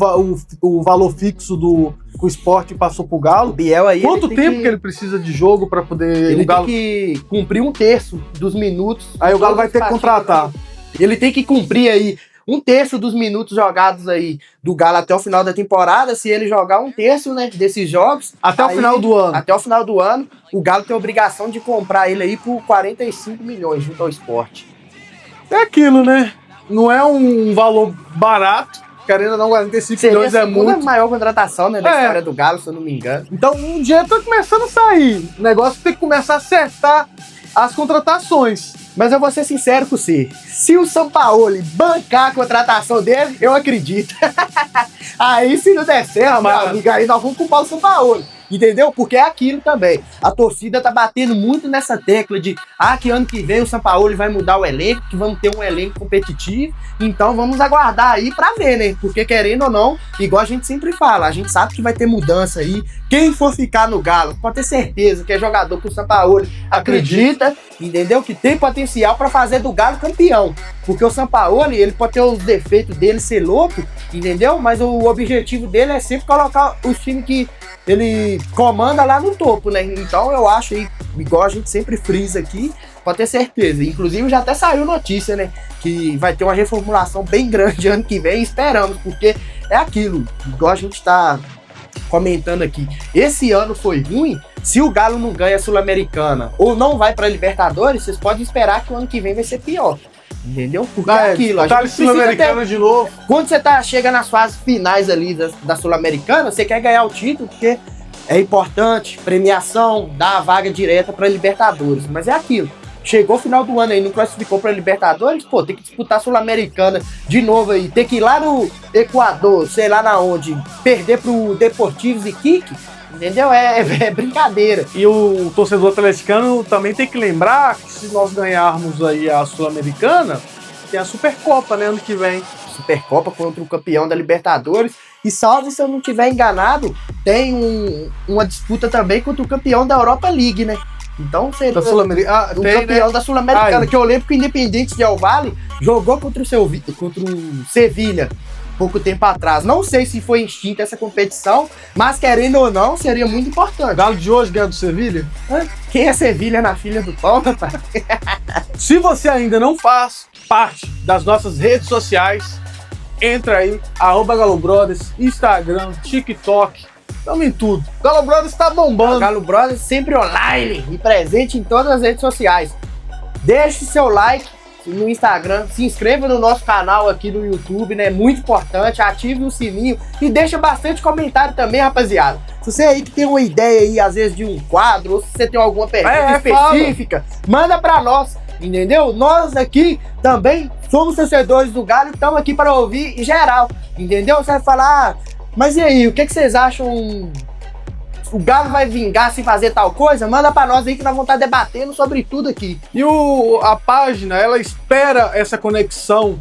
valor fixo que o Sport passou pro Galo. O Biel aí, quanto tempo que ele precisa de jogo para poder... Ele o Galo... tem que cumprir um terço dos minutos. Aí o Galo vai ter que contratar. Ele tem que cumprir aí um terço dos minutos jogados aí do Galo até o final da temporada. Se ele jogar um terço, né, desses jogos... Até o final do ano. Até o final do ano, o Galo tem a obrigação de comprar ele aí por 45 milhões junto ao Sport. É aquilo, né? Não é um valor barato. Querendo ou não, 45 milhões é muito. É a maior contratação, né, da história do Galo, se eu não me engano. Então, um dia tá começando a sair. O negócio tem que começar a acertar as contratações. Mas eu vou ser sincero com você. Se o Sampaoli bancar a contratação dele, eu acredito. Aí, se não der certo, meu amigo, aí nós vamos culpar o Sampaoli. Entendeu? Porque é aquilo também. A torcida tá batendo muito nessa tecla de que ano que vem o Sampaoli vai mudar o elenco, que vamos ter um elenco competitivo. Então vamos aguardar aí pra ver, né? Porque querendo ou não, igual a gente sempre fala, a gente sabe que vai ter mudança aí. Quem for ficar no Galo, pode ter certeza que é jogador que o Sampaoli acredita, entendeu? Que tem potencial pra fazer do Galo campeão. Porque o Sampaoli, ele pode ter os defeitos dele, ser louco, entendeu? Mas o objetivo dele é sempre colocar os times que ele comanda lá no topo, né? Então eu acho aí, igual a gente sempre frisa aqui, pode ter certeza. Inclusive já até saiu notícia, né? Que vai ter uma reformulação bem grande ano que vem, esperamos, porque é aquilo, igual a gente tá comentando aqui. Esse ano foi ruim. Se o Galo não ganha a Sul-Americana ou não vai pra Libertadores, vocês podem esperar que o ano que vem vai ser pior. Entendeu? Porque é aquilo. Tá Sul-Americana de novo. Quando você chega nas fases finais ali da Sul-Americana, você quer ganhar o título, porque é importante, premiação, dá a vaga direta pra Libertadores. Mas é aquilo. Chegou o final do ano aí, não classificou pra Libertadores, pô, tem que disputar a Sul-Americana de novo aí. Tem que ir lá no Equador, sei lá na onde, perder pro Deportivo Iquique. Entendeu? É brincadeira. E o torcedor atleticano também tem que lembrar que se nós ganharmos aí a Sul-Americana, tem a Supercopa, né, ano que vem. Supercopa contra o campeão da Libertadores. E salve se eu não estiver enganado, tem uma disputa também contra o campeão da Europa League, né? Então seria o campeão, né, da Sul-Americana, que eu lembro que o Independente Del Valle jogou contra o Sevilha pouco tempo atrás. Não sei se foi extinta essa competição, mas querendo ou não, seria muito importante. O Galo de hoje ganha do Sevilha? Quem é Sevilha na filha do pão, rapaz? Se você ainda não faz parte das nossas redes sociais, entra aí, @GaloBrothers, Instagram, TikTok, tamo em tudo. Galo Brothers tá bombando. Galo Brothers sempre online e presente em todas as redes sociais. Deixe seu like, no Instagram, se inscreva no nosso canal aqui no YouTube, né? Muito importante, ative o sininho e deixa bastante comentário também, rapaziada. Se você aí que tem uma ideia aí, às vezes, de um quadro, ou se você tem alguma pergunta específica, manda pra nós, entendeu? Nós aqui também somos torcedores do Galo e estamos aqui para ouvir em geral, entendeu? Você vai falar, mas e aí, o que vocês acham? O Galo vai vingar sem fazer tal coisa? Manda pra nós aí que nós vamos estar debatendo sobre tudo aqui. E a página, ela espera essa conexão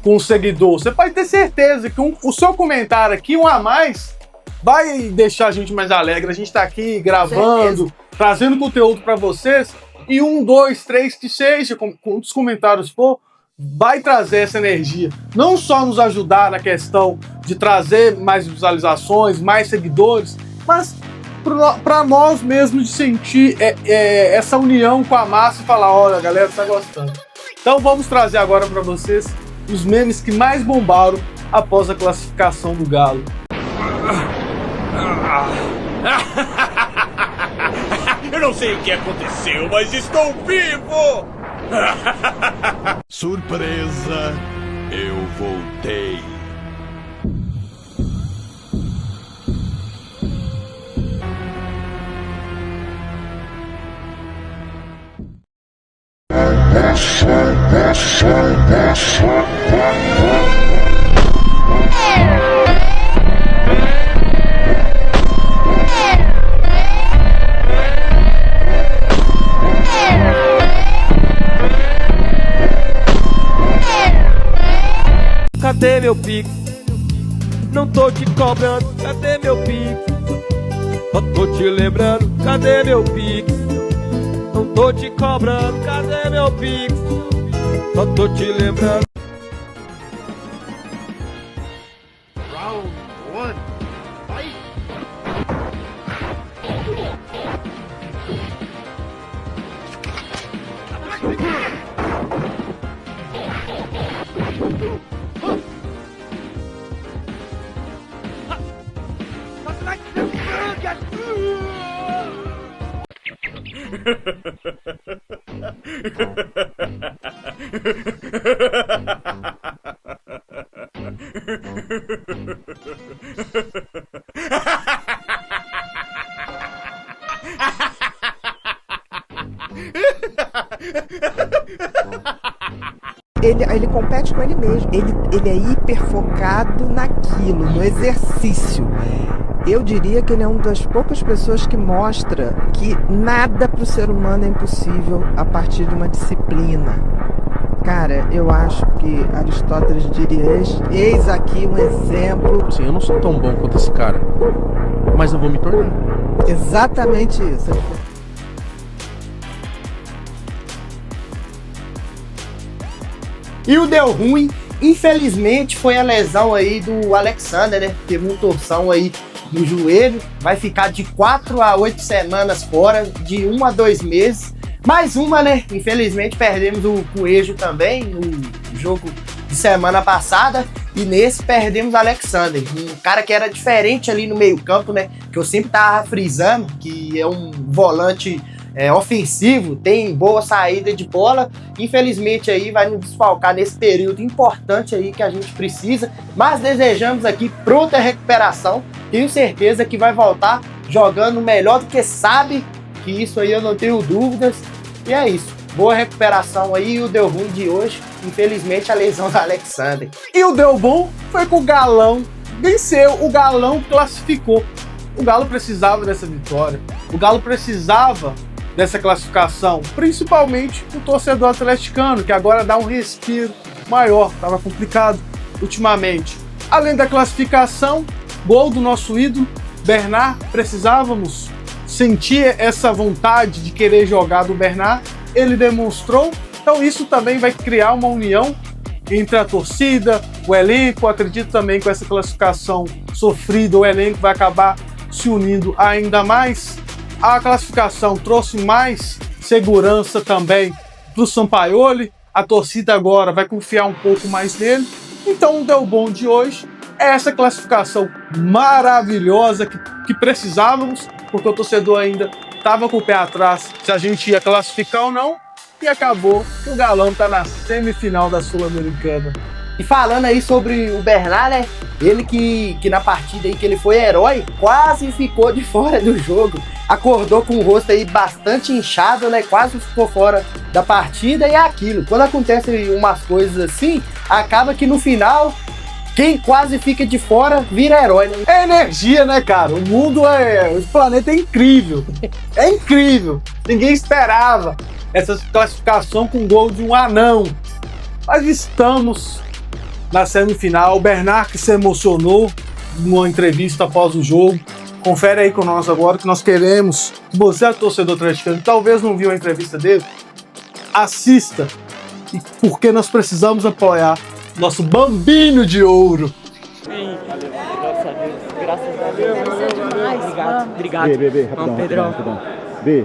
com o seguidor. Você pode ter certeza que o seu comentário aqui, um a mais, vai deixar a gente mais alegre. A gente tá aqui gravando, trazendo conteúdo para vocês. E 1, 2, 3, que seja, quantos comentários for, vai trazer essa energia. Não só nos ajudar na questão de trazer mais visualizações, mais seguidores, mas para nós mesmos de sentir essa união com a massa e falar, olha, a galera tá gostando. Então vamos trazer agora para vocês os memes que mais bombaram após a classificação do Galo. Eu não sei o que aconteceu, mas estou vivo! Surpresa, eu voltei. Cadê meu pico? Não tô te cobrando, cadê meu pico? Só tô te lembrando, cadê meu pico? Não tô te cobrando, cadê meu pico? Só tô te lembrando. Round 1, fight! Ele compete com ele mesmo. Ele é hiper focado naquilo, no exercício. Eu diria que ele é uma das poucas pessoas que mostra que nada para o ser humano é impossível a partir de uma disciplina. Cara, eu acho que Aristóteles diria, eis aqui um exemplo. Sim, eu não sou tão bom quanto esse cara, mas eu vou me tornar. Exatamente isso. E o deu ruim, infelizmente, foi a lesão aí do Alexander, né? Teve uma torção aí no joelho, vai ficar de 4 a 8 semanas fora, de 1 a 2 meses. Mais uma, né? Infelizmente perdemos o Coelho também no jogo de semana passada. E nesse perdemos o Alexander, um cara que era diferente ali no meio campo, né? Que eu sempre tava frisando, que é um volante ofensivo, tem boa saída de bola. Infelizmente aí vai nos desfalcar nesse período importante aí que a gente precisa. Mas desejamos aqui pronta recuperação. Tenho certeza que vai voltar jogando melhor do que sabe, que isso aí eu não tenho dúvidas. E é isso. Boa recuperação aí. E o deu ruim de hoje, infelizmente, a lesão do Alexander. E o deu bom foi com o Galão. Venceu, o Galão classificou. O Galo precisava dessa vitória. O Galo precisava dessa classificação, principalmente o torcedor atleticano, que agora dá um respiro maior. Estava complicado ultimamente. Além da classificação, gol do nosso ídolo, Bernard. Precisávamos sentir essa vontade de querer jogar do Bernard. Ele demonstrou. Então isso também vai criar uma união entre a torcida, o elenco. Acredito também que com essa classificação sofrida, o elenco vai acabar se unindo ainda mais. A classificação trouxe mais segurança também para o Sampaoli. A torcida agora vai confiar um pouco mais nele. Então o deu bom de hoje é essa classificação maravilhosa que precisávamos, porque o torcedor ainda estava com o pé atrás se a gente ia classificar ou não. e acabou que o Galão tá na semifinal da Sul-Americana. E falando aí sobre o Bernard, né? Ele que na partida aí que ele foi herói, quase ficou de fora do jogo. Acordou com o rosto aí bastante inchado, né? Quase ficou fora da partida e é aquilo. Quando acontece umas coisas assim, acaba que no final, quem quase fica de fora vira herói, né? É energia, né, cara? O mundo o planeta é incrível. É incrível. Ninguém esperava essa classificação com gol de um anão. Mas estamos na semifinal. O Bernard que se emocionou numa entrevista após o jogo. Confere aí com nós agora que nós queremos que você, torcedor atleticano, talvez não viu a entrevista dele, assista, porque nós precisamos apoiar nosso Bambino de Ouro. Sim, graças a Deus. Obrigado. Bê, rapidão. Bê,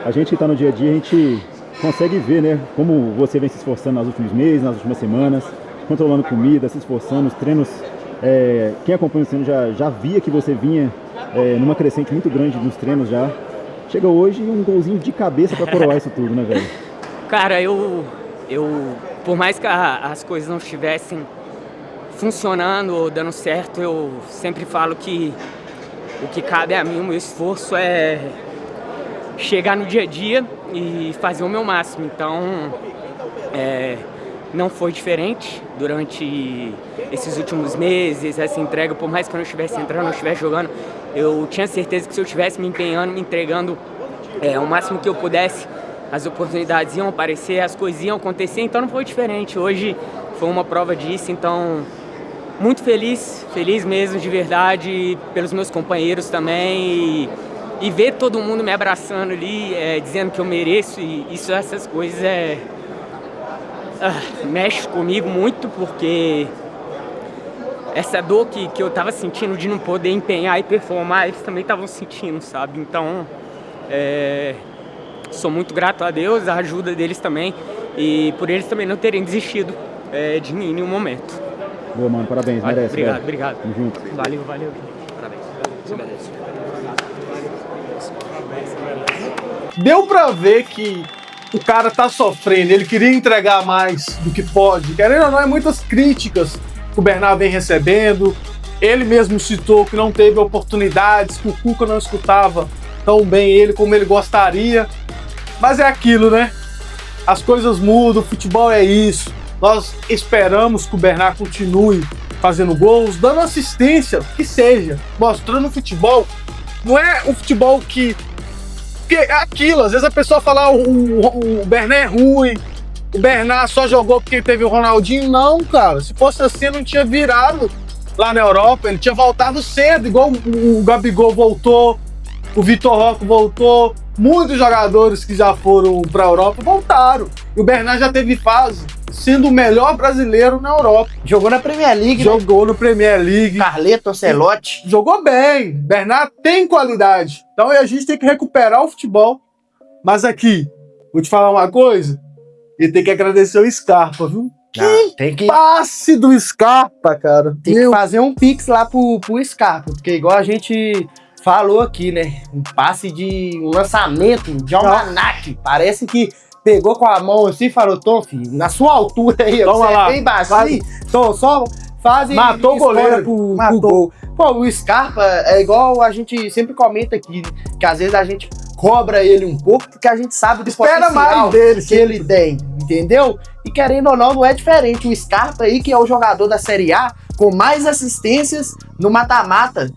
a gente tá no dia a dia, a gente consegue ver, né, como você vem se esforçando nos últimos meses, nas últimas semanas, controlando comida, se esforçando, os treinos. Quem acompanha os treinos já via que você vinha numa crescente muito grande nos treinos já. Chega hoje um golzinho de cabeça pra coroar isso tudo, né, velho? Cara, eu por mais que as coisas não estivessem funcionando ou dando certo, eu sempre falo que o que cabe a mim, o meu esforço é chegar no dia a dia e fazer o meu máximo. Então, não foi diferente durante esses últimos meses, essa entrega, por mais que eu não estivesse entrando, não estivesse jogando, eu tinha certeza que se eu estivesse me empenhando, me entregando o máximo que eu pudesse, as oportunidades iam aparecer, as coisas iam acontecer, então não foi diferente. Hoje foi uma prova disso, então muito feliz mesmo, de verdade, pelos meus companheiros também, e ver todo mundo me abraçando ali, dizendo que eu mereço, e essas coisas mexe comigo muito, porque essa dor que eu tava sentindo de não poder empenhar e performar, eles também estavam sentindo, sabe? Então, sou muito grato a Deus, a ajuda deles também, e por eles também não terem desistido de mim em nenhum momento. Boa, mano, parabéns, merece. Obrigado. Tamo junto. Valeu. Parabéns. Você merece. Deu pra ver que o cara tá sofrendo, ele queria entregar mais do que pode. Querendo ou não, muitas críticas que o Bernard vem recebendo. Ele mesmo citou que não teve oportunidades, que o Cuca não escutava tão bem ele como ele gostaria. Mas é aquilo, né? As coisas mudam, o futebol é isso. Nós esperamos que o Bernard continue fazendo gols, dando assistência, que seja, mostrando o futebol. Não é um futebol que é aquilo, às vezes a pessoa fala o Bernard é ruim, o Bernard só jogou porque teve o Ronaldinho. Não, cara, se fosse assim não tinha virado lá na Europa, ele tinha voltado cedo, igual o Gabigol voltou, o Vitor Roque voltou, muitos jogadores que já foram para a Europa voltaram, e o Bernard já teve fase sendo o melhor brasileiro na Europa. Jogou na Premier League, Jogou no Premier League. Carleto Ancelotti. Jogou bem. Bernard tem qualidade. Então a gente tem que recuperar o futebol. Mas aqui, vou te falar uma coisa. E tem que agradecer o Scarpa, viu? Tem que Passe do Scarpa, cara. Tem que fazer um pix lá pro Scarpa, porque igual a gente falou aqui, né? Um passe de um lançamento de almanac. Parece que pegou com a mão assim e falou: Tom, filho, na sua altura aí, Toma você lá, é bem baixinho, Tom, só faz e matou o goleiro pro matou. gol. Pô, o Scarpa é igual a gente sempre comenta aqui, que às vezes a gente cobra ele um pouco, porque a gente sabe do Espera potencial mais dele, que ele tem, entendeu? E querendo ou não é diferente. O Scarpa aí, que é o jogador da Série A com mais assistências no mata-mata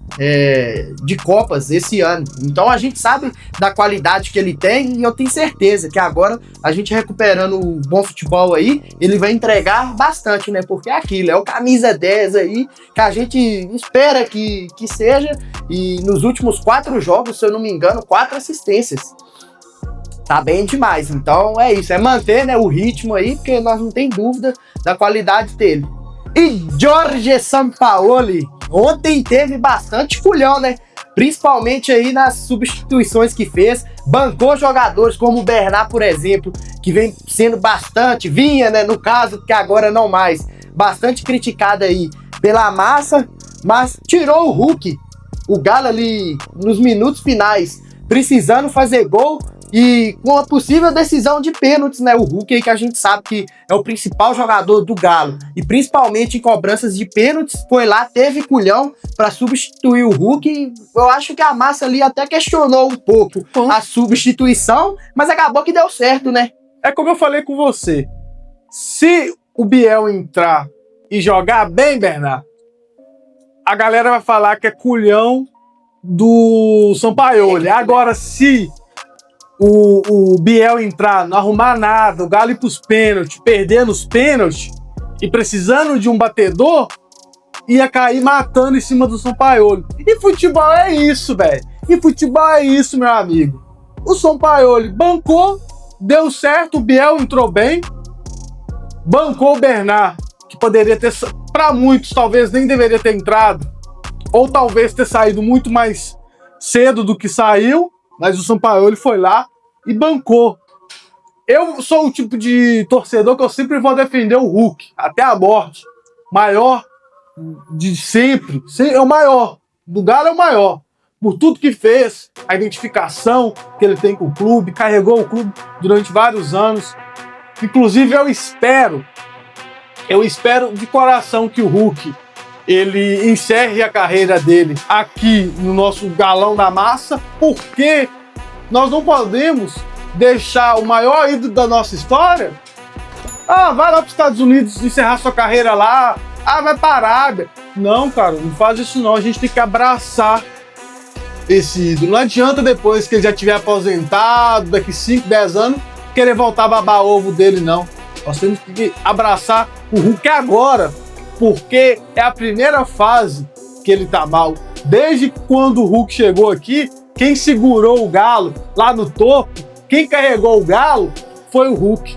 de Copas esse ano. Então a gente sabe da qualidade que ele tem, e eu tenho certeza que agora a gente recuperando o bom futebol aí, ele vai entregar bastante, né? Porque é aquilo, é o camisa 10 aí que a gente espera que seja, e nos últimos 4 jogos, se eu não me engano, 4 assistências. Tá bem demais. Então é isso, é manter, né, o ritmo aí, porque nós não tem dúvida da qualidade dele. E Jorge Sampaoli ontem teve bastante culhão, né? Principalmente aí nas substituições que fez. Bancou jogadores como o Bernard, por exemplo, que vem sendo vinha, né, no caso, que agora não mais, bastante criticado aí pela massa, mas tirou o Hulk. O Galo ali nos minutos finais, precisando fazer gol, E com a possível decisão de pênaltis, né? O Hulk aí, que a gente sabe que é o principal jogador do Galo, e principalmente em cobranças de pênaltis, foi lá, teve culhão para substituir o Hulk. E eu acho que a massa ali até questionou um pouco a substituição, mas acabou que deu certo, né? É como eu falei com você. Se o Biel entrar e jogar bem, Bernardo, a galera vai falar que é culhão do Sampaoli. Agora, se o Biel entrar, não arrumar nada, o Galo ir pros pênaltis, perder nos pênaltis e precisando de um batedor, ia cair matando em cima do Sampaoli. E futebol é isso, velho. E futebol é isso, meu amigo. O Sampaoli bancou, deu certo, o Biel entrou bem, bancou o Bernard, que poderia ter, para muitos, talvez nem deveria ter entrado, ou talvez ter saído muito mais cedo do que saiu, mas o Sampaoli foi lá e bancou. Eu sou o tipo de torcedor que eu sempre vou defender o Hulk, até a morte. Maior de sempre, é o maior. Do Galo é o maior. Por tudo que fez, a identificação que ele tem com o clube, carregou o clube durante vários anos. Inclusive, eu espero de coração que o Hulk ele encerre a carreira dele aqui no nosso Galão da Massa, porque nós não podemos deixar o maior ídolo da nossa história. Vai lá para os Estados Unidos encerrar sua carreira lá. Vai para a Arábia. Não, cara, não faz isso não. A gente tem que abraçar esse ídolo. Não adianta depois que ele já estiver aposentado, daqui 5, 10 anos, querer voltar a babar ovo dele, não. Nós temos que abraçar o Hulk agora, porque é a primeira fase que ele tá mal. Desde quando o Hulk chegou aqui, quem segurou o Galo lá no topo, quem carregou o Galo foi o Hulk.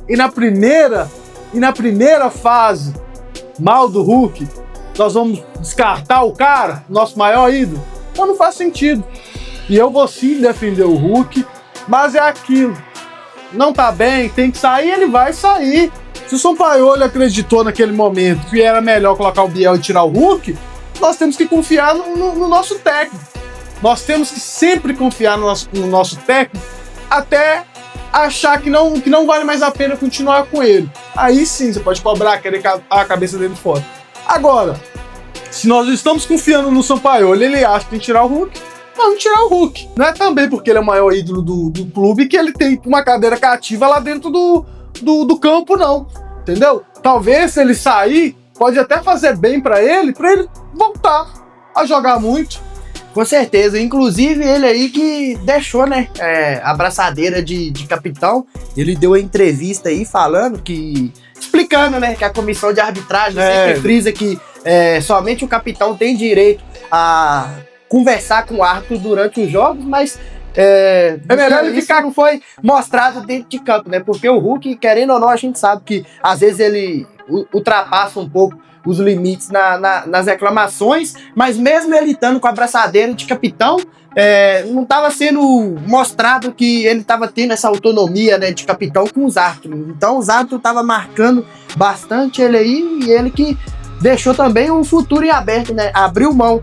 E na primeira fase mal do Hulk, nós vamos descartar o cara, nosso maior ídolo? Então não faz sentido. E eu vou sim defender o Hulk, mas é aquilo. Não tá bem, tem que sair, ele vai sair. Se o Sampaoli acreditou naquele momento que era melhor colocar o Biel e tirar o Hulk, nós temos que confiar no nosso técnico. Nós temos que sempre confiar no nosso técnico até achar que não vale mais a pena continuar com ele. Aí sim, você pode cobrar, querer a cabeça dele fora. Agora, se nós estamos confiando no Sampaoli, ele acha que tem que tirar o Hulk, vamos tirar o Hulk. Não é também porque ele é o maior ídolo do clube que ele tem uma cadeira cativa lá dentro do campo, não. Entendeu? Talvez se ele sair, pode até fazer bem pra ele voltar a jogar muito. Com certeza, inclusive ele aí que deixou, né, a braçadeira de capitão. Ele deu a entrevista aí falando explicando, né, que a comissão de arbitragem sempre frisa que somente o capitão tem direito a conversar com o árbitro durante os jogos, mas é melhor ele ficar, não foi mostrado dentro de campo, né, porque o Hulk, querendo ou não, a gente sabe que às vezes ele ultrapassa um pouco os limites nas reclamações, mas mesmo ele estando com a braçadeira de capitão, não estava sendo mostrado que ele estava tendo essa autonomia, né, de capitão com os árbitros. Então os árbitros estavam marcando bastante ele aí, e ele que deixou também um futuro em aberto, né? Abriu mão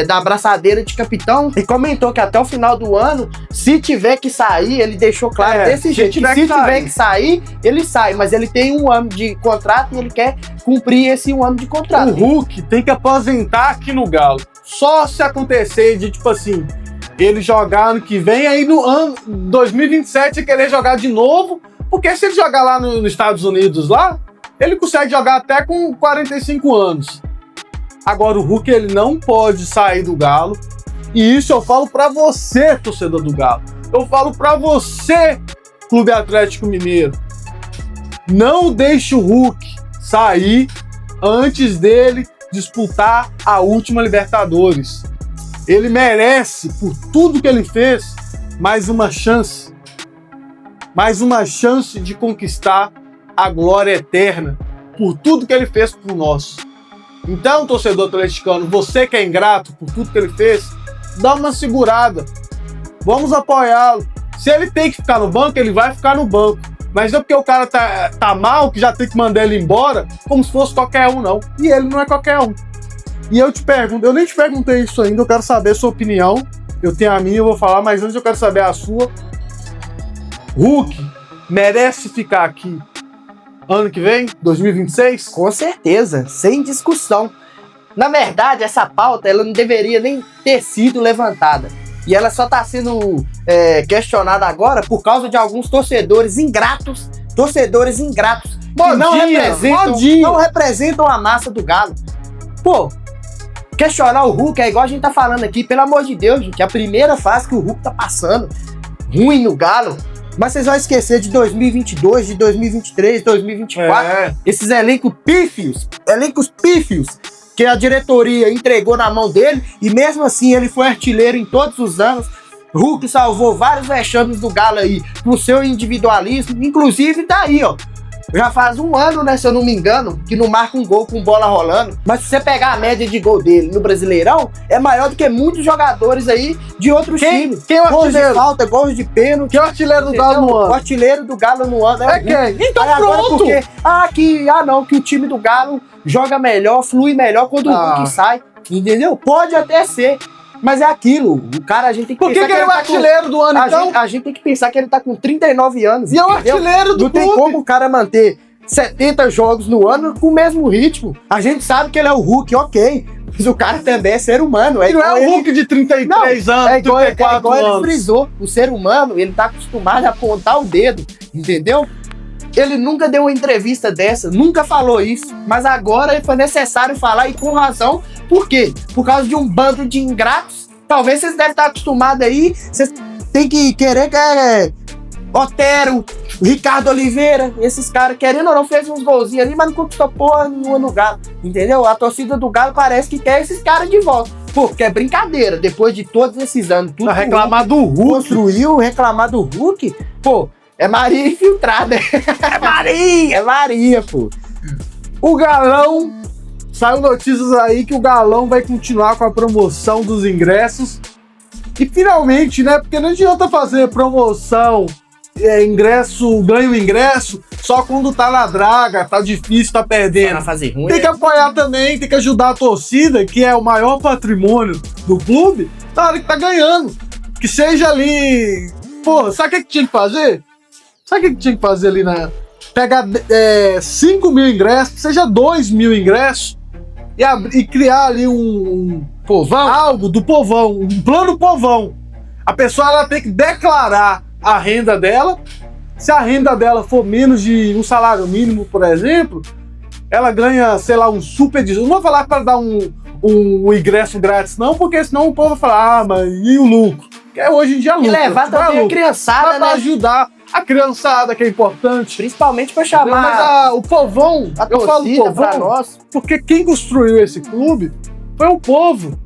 da braçadeira de capitão e comentou que até o final do ano, se tiver que sair, ele deixou claro desse jeito. Se tiver que sair, ele sai, mas ele tem 1 ano de contrato e ele quer cumprir esse 1 ano de contrato. O Hulk tem que aposentar aqui no Galo. Só se acontecer de, tipo assim, ele jogar ano que vem, aí no ano 2027 querer jogar de novo, porque se ele jogar lá nos Estados Unidos, lá, ele consegue jogar até com 45 anos. Agora o Hulk ele não pode sair do Galo. E isso eu falo pra você, torcedor do Galo. Eu falo pra você, Clube Atlético Mineiro. Não deixe o Hulk sair antes dele disputar a última Libertadores. Ele merece, por tudo que ele fez, mais uma chance. Mais uma chance de conquistar a glória eterna por tudo que ele fez por nós. Então, torcedor atleticano, você que é ingrato por tudo que ele fez, dá uma segurada. Vamos apoiá-lo. Se ele tem que ficar no banco, ele vai ficar no banco. Mas não é porque o cara tá mal que já tem que mandar ele embora, como se fosse qualquer um, não. E ele não é qualquer um. E eu te pergunto, eu nem te perguntei isso ainda, eu quero saber a sua opinião. Eu tenho a minha, eu vou falar, mas antes eu quero saber a sua. Hulk merece ficar aqui ano que vem, 2026? Com certeza, sem discussão. Na verdade, essa pauta ela não deveria nem ter sido levantada. E ela só está sendo questionada agora por causa de alguns torcedores ingratos que não representam a massa do Galo. Pô, questionar o Hulk é igual a gente tá falando aqui, pelo amor de Deus, gente, a primeira fase que o Hulk tá passando, ruim no Galo, mas vocês vão esquecer de 2022, de 2023, 2024, esses elencos pífios, que a diretoria entregou na mão dele, e mesmo assim ele foi artilheiro em todos os anos. Hulk salvou vários vexames do Galo aí, pro seu individualismo, inclusive tá aí, ó. Já faz um ano, né, se eu não me engano, que não marca um gol com bola rolando. Mas se você pegar a média de gol dele no Brasileirão, é maior do que muitos jogadores aí de outros times. Quem é o gols artilheiro? de falta, gols de pênalti. Quem é o artilheiro do Galo no ano? O artilheiro do Galo no ano é quem? Então aí agora pronto! Porque, que o time do Galo joga melhor, flui melhor quando o Hulk sai. Entendeu? Pode até ser. Mas é aquilo, o cara, a gente tem que pensar que ele é o artilheiro do ano, então? A gente tem que pensar que ele tá com 39 anos. E é o artilheiro do clube. Não tem como o cara manter 70 jogos no ano com o mesmo ritmo. A gente sabe que ele é o Hulk, ok. Mas o cara também é ser humano. Ele não é o Hulk de 33 anos, é igual, 34 anos. Ele frisou. O ser humano, ele tá acostumado a apontar o dedo, entendeu? Ele nunca deu uma entrevista dessa, nunca falou isso, mas agora foi necessário falar e com razão. Por quê? Por causa de um bando de ingratos. Talvez vocês devem estar acostumados aí, vocês têm que querer que Otero, Ricardo Oliveira, esses caras, querendo ou não, fez uns golzinhos ali, mas não conquistou porra nenhuma no Galo, entendeu? A torcida do Galo parece que quer esses caras de volta. Pô, porque é brincadeira, depois de todos esses anos, tudo reclamar do Hulk. Construiu, reclamar do Hulk, pô, é Maria infiltrada. É Maria, pô. O Galão, saiu notícias aí que o Galão vai continuar com a promoção dos ingressos. E finalmente, né, porque não adianta fazer promoção, ganha o ingresso, só quando tá na draga, tá difícil, tá perdendo. Fazer ruim, tem que apoiar também, tem que ajudar a torcida, que é o maior patrimônio do clube, na hora que tá ganhando. Que seja ali... Pô, sabe o que tinha que fazer? Sabe o que tinha que fazer ali pegar 5 mil ingressos, seja 2 mil ingressos, e criar ali um povão, algo do povão, um plano povão. A pessoa ela tem que declarar a renda dela. Se a renda dela for menos de um salário mínimo, por exemplo, ela ganha, sei lá, um super... Não vou falar para dar um ingresso grátis, não, porque senão o povo vai falar, mas e o lucro? Porque hoje em dia é lucro. E levar também a criançada, né? Pra ajudar a criançada, que é importante. Principalmente pra chamar... Mas o povão, a torcida, eu falo povão, pra nós. Porque quem construiu esse clube foi o povo.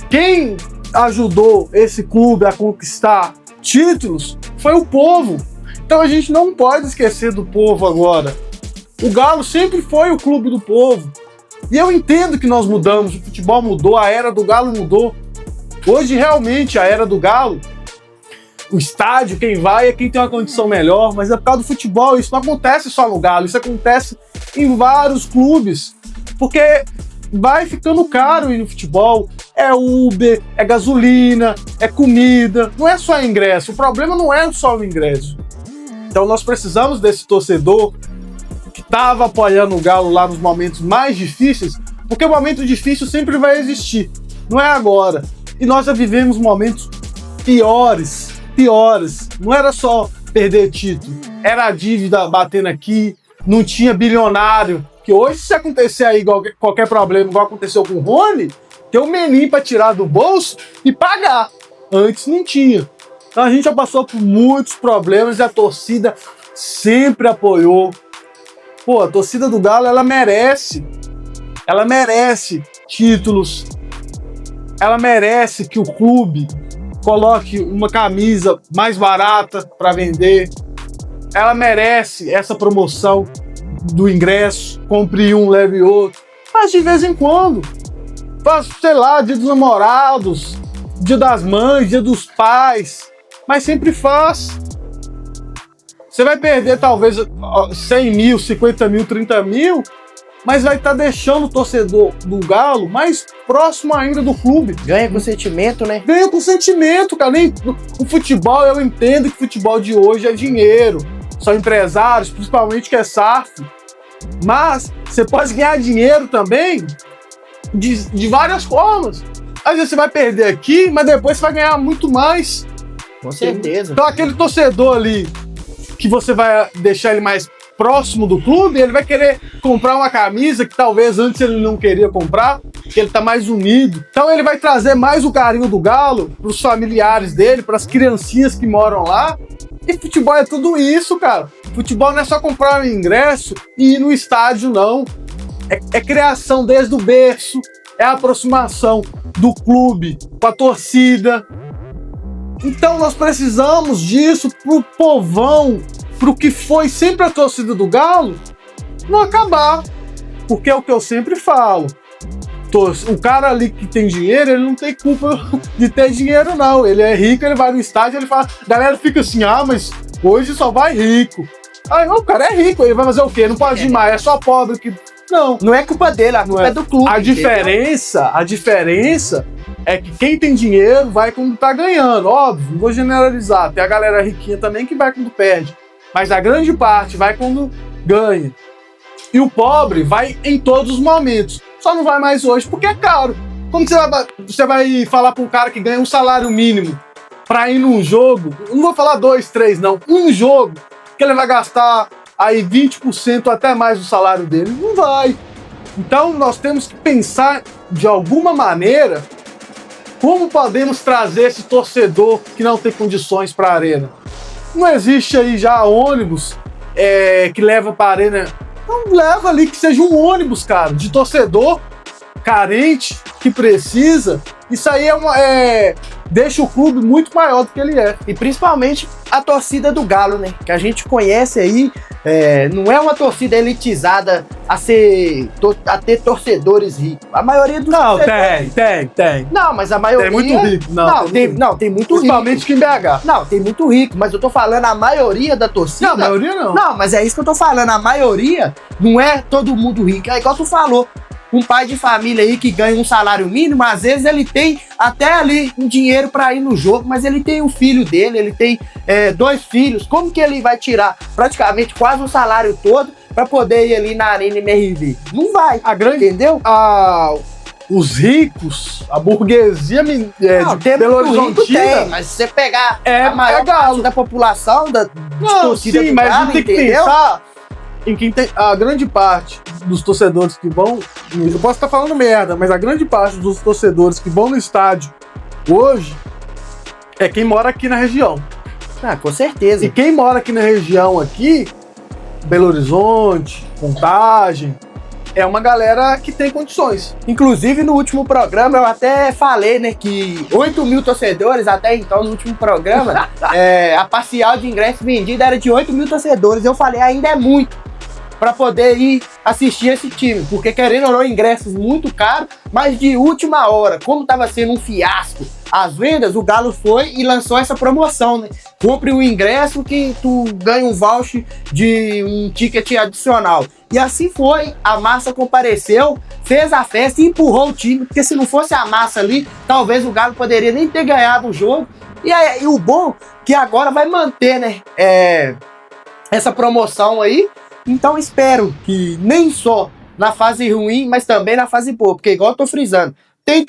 Quem ajudou esse clube a conquistar títulos foi o povo. Então a gente não pode esquecer do povo agora. O Galo sempre foi o clube do povo. E eu entendo que nós mudamos, o futebol mudou, a era do Galo mudou. Hoje realmente a era do Galo, o estádio, quem vai é quem tem uma condição melhor, mas é por causa do futebol. Isso não acontece só no Galo, isso acontece em vários clubes. Porque vai ficando caro ir no futebol, é Uber, é gasolina, é comida, não é só ingresso, o problema não é só o ingresso. Então nós precisamos desse torcedor que estava apoiando o Galo lá nos momentos mais difíceis, porque o momento difícil sempre vai existir, não é agora. E nós já vivemos momentos piores, não era só perder título, era a dívida batendo aqui, não tinha bilionário, que hoje se acontecer aí qualquer problema, igual aconteceu com o Rony, tem um menino para tirar do bolso e pagar. Antes não tinha. Então a gente já passou por muitos problemas e a torcida sempre apoiou. Pô, a torcida do Galo, ela merece títulos, ela merece que o clube coloque uma camisa mais barata para vender, ela merece essa promoção do ingresso, compre um, leve outro, mas de vez em quando, faz, sei lá, dia dos namorados, dia das mães, dia dos pais, mas sempre faz. Você vai perder talvez 100 mil, 50 mil, 30 mil, mas vai estar deixando o torcedor do Galo mais próximo ainda do clube. Ganha com sentimento, né? Ganha com sentimento, cara. Nem o futebol, eu entendo que o futebol de hoje é dinheiro. São empresários, principalmente que é SAF. Mas você pode ganhar dinheiro também de várias formas. Às vezes você vai perder aqui, mas depois você vai ganhar muito mais. Com certeza. Então aquele torcedor ali, que você vai deixar ele mais próximo do clube, ele vai querer comprar uma camisa que talvez antes ele não queria comprar, porque ele tá mais unido. Então ele vai trazer mais o carinho do Galo pros familiares dele, pras criancinhas que moram lá. E futebol é tudo isso, cara. Futebol não é só comprar um ingresso e ir no estádio, não. É criação desde o berço, é a aproximação do clube com a torcida. Então nós precisamos disso pro povão, pro que foi sempre a torcida do Galo, não acabar. Porque é o que eu sempre falo. O cara ali que tem dinheiro, ele não tem culpa de ter dinheiro, não. Ele é rico, ele vai no estádio, ele fala... A galera fica assim, mas hoje só vai rico. Aí o cara é rico, ele vai fazer o quê? Não pode ir mais, é só pobre que... Não é culpa dele, a culpa é do clube. A diferença é que quem tem dinheiro vai quando tá ganhando. Óbvio, não vou generalizar. Tem a galera riquinha também que vai quando perde. Mas a grande parte vai quando ganha. E o pobre vai em todos os momentos. Só não vai mais hoje porque é caro. Como você vai falar para um cara que ganha um salário mínimo para ir num jogo? Não vou falar 2, 3, não. Um jogo que ele vai gastar aí 20% até mais do salário dele. Não vai. Então nós temos que pensar de alguma maneira como podemos trazer esse torcedor que não tem condições para a arena. Não existe aí já ônibus que leva para a arena. Então leva ali que seja um ônibus, cara, de torcedor carente, que precisa. Isso aí deixa o clube muito maior do que ele é. E principalmente a torcida do Galo, né? Que a gente conhece aí, não é uma torcida elitizada a ter torcedores ricos. A maioria dos torcedores... tem. Não, mas a maioria... Tem muito rico. Tem muito rico. Principalmente que em BH. Não, tem muito rico, mas eu tô falando a maioria da torcida... Não, a maioria não. Não, mas é isso que eu tô falando. A maioria não é todo mundo rico. É igual tu falou. Um pai de família aí que ganha um salário mínimo, às vezes ele tem até ali um dinheiro para ir no jogo, mas ele tem o filho dele, ele tem 2 filhos. Como que ele vai tirar praticamente quase o salário todo para poder ir ali na Arena MRV? Não vai. Entendeu? Os ricos, a burguesia de Belo Horizontina... Tem, mas se você pegar a maior parte da população da torcida do mas Galo, tem que pensar em quem tem a grande parte dos torcedores que vão... Eu posso estar falando merda, mas a grande parte dos torcedores que vão no estádio hoje é quem mora aqui na região. Com certeza. E quem mora aqui na região aqui, Belo Horizonte, Contagem, é uma galera que tem condições. Inclusive, no último programa, eu até falei, né, que 8 mil torcedores, até então, no último programa, a parcial de ingresso vendida era de 8 mil torcedores. Eu falei, ainda é muito para poder ir assistir esse time, porque querendo ou não, ingressos muito caros, mas de última hora, como estava sendo um fiasco as vendas, o Galo foi e lançou essa promoção, né? Compre um ingresso que tu ganha um voucher de um ticket adicional. E assim foi, a massa compareceu, fez a festa e empurrou o time, porque se não fosse a massa ali, talvez o Galo poderia nem ter ganhado o jogo. E o bom que agora vai manter, né, essa promoção aí. Então espero que nem só na fase ruim, mas também na fase boa, porque igual eu tô frisando, tem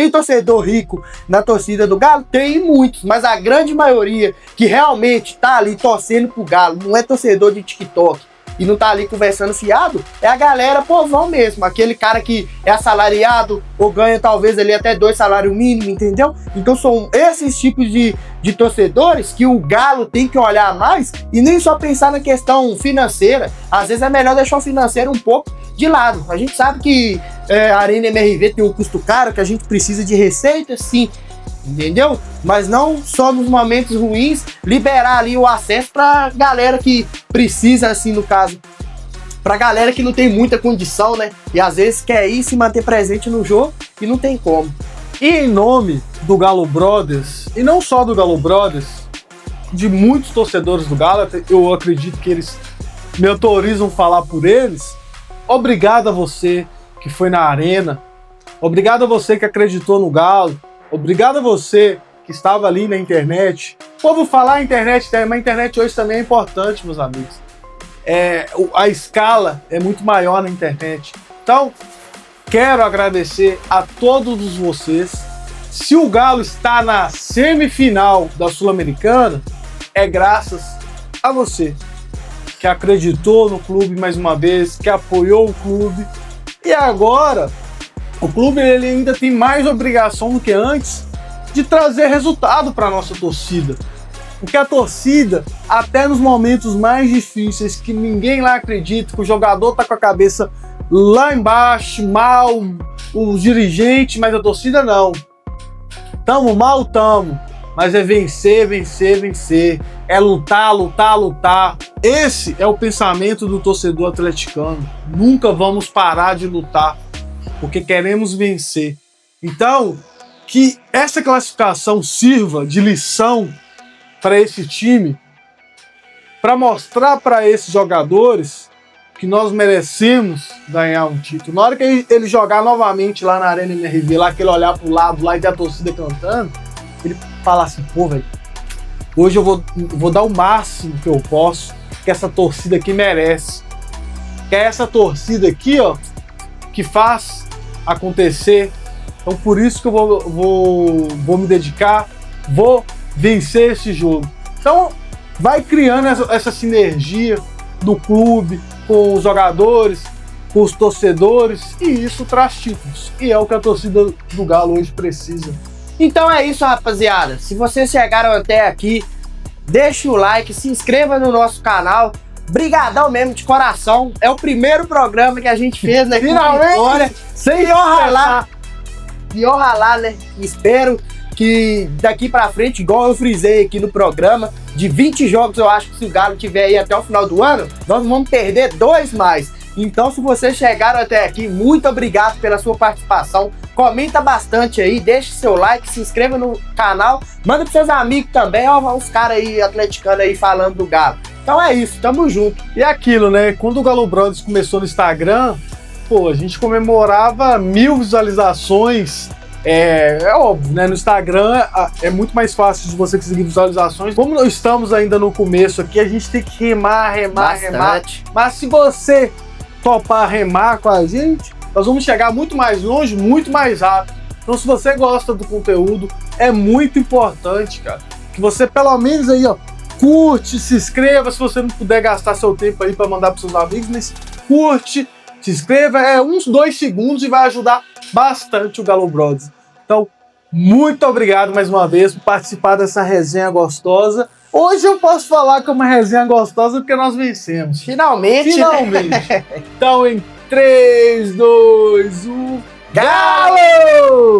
torcedor rico na torcida do Galo? Tem muitos, mas a grande maioria que realmente tá ali torcendo pro Galo, não é torcedor de TikTok e não tá ali conversando fiado, é a galera povão mesmo, aquele cara que é assalariado ou ganha talvez ali até 2 salários mínimos, entendeu? Então são esses tipos de torcedores que o Galo tem que olhar mais e nem só pensar na questão financeira. Às vezes é melhor deixar o financeiro um pouco de lado. A gente sabe que a Arena MRV tem um custo caro, que a gente precisa de receita, sim, entendeu? Mas não só nos momentos ruins, liberar ali o acesso pra galera que precisa, assim, no caso, pra galera que não tem muita condição, né? E às vezes quer ir se manter presente no jogo e não tem como. E em nome do Galo Brothers, e não só do Galo Brothers, de muitos torcedores do Galo, eu acredito que eles me autorizam falar por eles, obrigado a você que foi na arena, obrigado a você que acreditou no Galo, obrigado a você que estava ali na internet. O povo falar a internet, mas a internet hoje também é importante, meus amigos. A escala é muito maior na internet. Então, quero agradecer a todos vocês. Se o Galo está na semifinal da Sul-Americana, é graças a você, que acreditou no clube mais uma vez, que apoiou o clube. E agora, o clube ele ainda tem mais obrigação do que antes de trazer resultado para a nossa torcida. Porque a torcida, até nos momentos mais difíceis, que ninguém lá acredita, que o jogador tá com a cabeça lá embaixo, mal, os dirigentes, mas a torcida não. Tamo mal, tamo. Mas é vencer, vencer, vencer. É lutar, lutar, lutar. Esse é o pensamento do torcedor atleticano. Nunca vamos parar de lutar, porque queremos vencer. Então, que essa classificação sirva de lição para esse time, para mostrar para esses jogadores que nós merecemos ganhar um título. Na hora que ele jogar novamente lá na Arena MRV, lá que ele olhar pro lado lá e ter a torcida cantando, ele falar assim, pô, velho, hoje eu vou dar o máximo que eu posso, que essa torcida aqui merece. Que é essa torcida aqui, ó, que faz acontecer. Então por isso que eu vou me dedicar, vou vencer esse jogo. Então vai criando essa sinergia do clube, com os jogadores, com os torcedores, e isso traz títulos. E é o que a torcida do Galo hoje precisa. Então é isso, rapaziada. Se vocês chegaram até aqui, deixa o like, se inscreva no nosso canal. Brigadão mesmo, de coração. É o primeiro programa que a gente fez, né? Finalmente! Sem ojalá, né? Espero que daqui pra frente, igual eu frisei aqui no programa, de 20 jogos, eu acho que se o Galo tiver aí até o final do ano, nós vamos perder 2 mais. Então, se vocês chegaram até aqui, muito obrigado pela sua participação. Comenta bastante aí, deixe seu like, se inscreva no canal, manda pros seus amigos também, ó, os caras aí, atleticanos aí, falando do Galo. Então é isso, tamo junto. E aquilo, né? Quando o Galo Brothers começou no Instagram, pô, a gente comemorava 1000 visualizações. É óbvio, né? No Instagram é muito mais fácil de você conseguir visualizações. Como nós estamos ainda no começo aqui, a gente tem que remar. Mas se você topar remar com a gente, nós vamos chegar muito mais longe, muito mais rápido. Então, se você gosta do conteúdo, é muito importante, cara, que você pelo menos aí, ó, curte, se inscreva. Se você não puder gastar seu tempo aí para mandar para seus amigos, mas curte, se inscreva, uns 2 segundos e vai ajudar bastante o Galo Brothers. Então, muito obrigado mais uma vez por participar dessa resenha gostosa. Hoje eu posso falar que é uma resenha gostosa porque nós vencemos. Finalmente. Né? Então, em 3, 2, 1... Galo!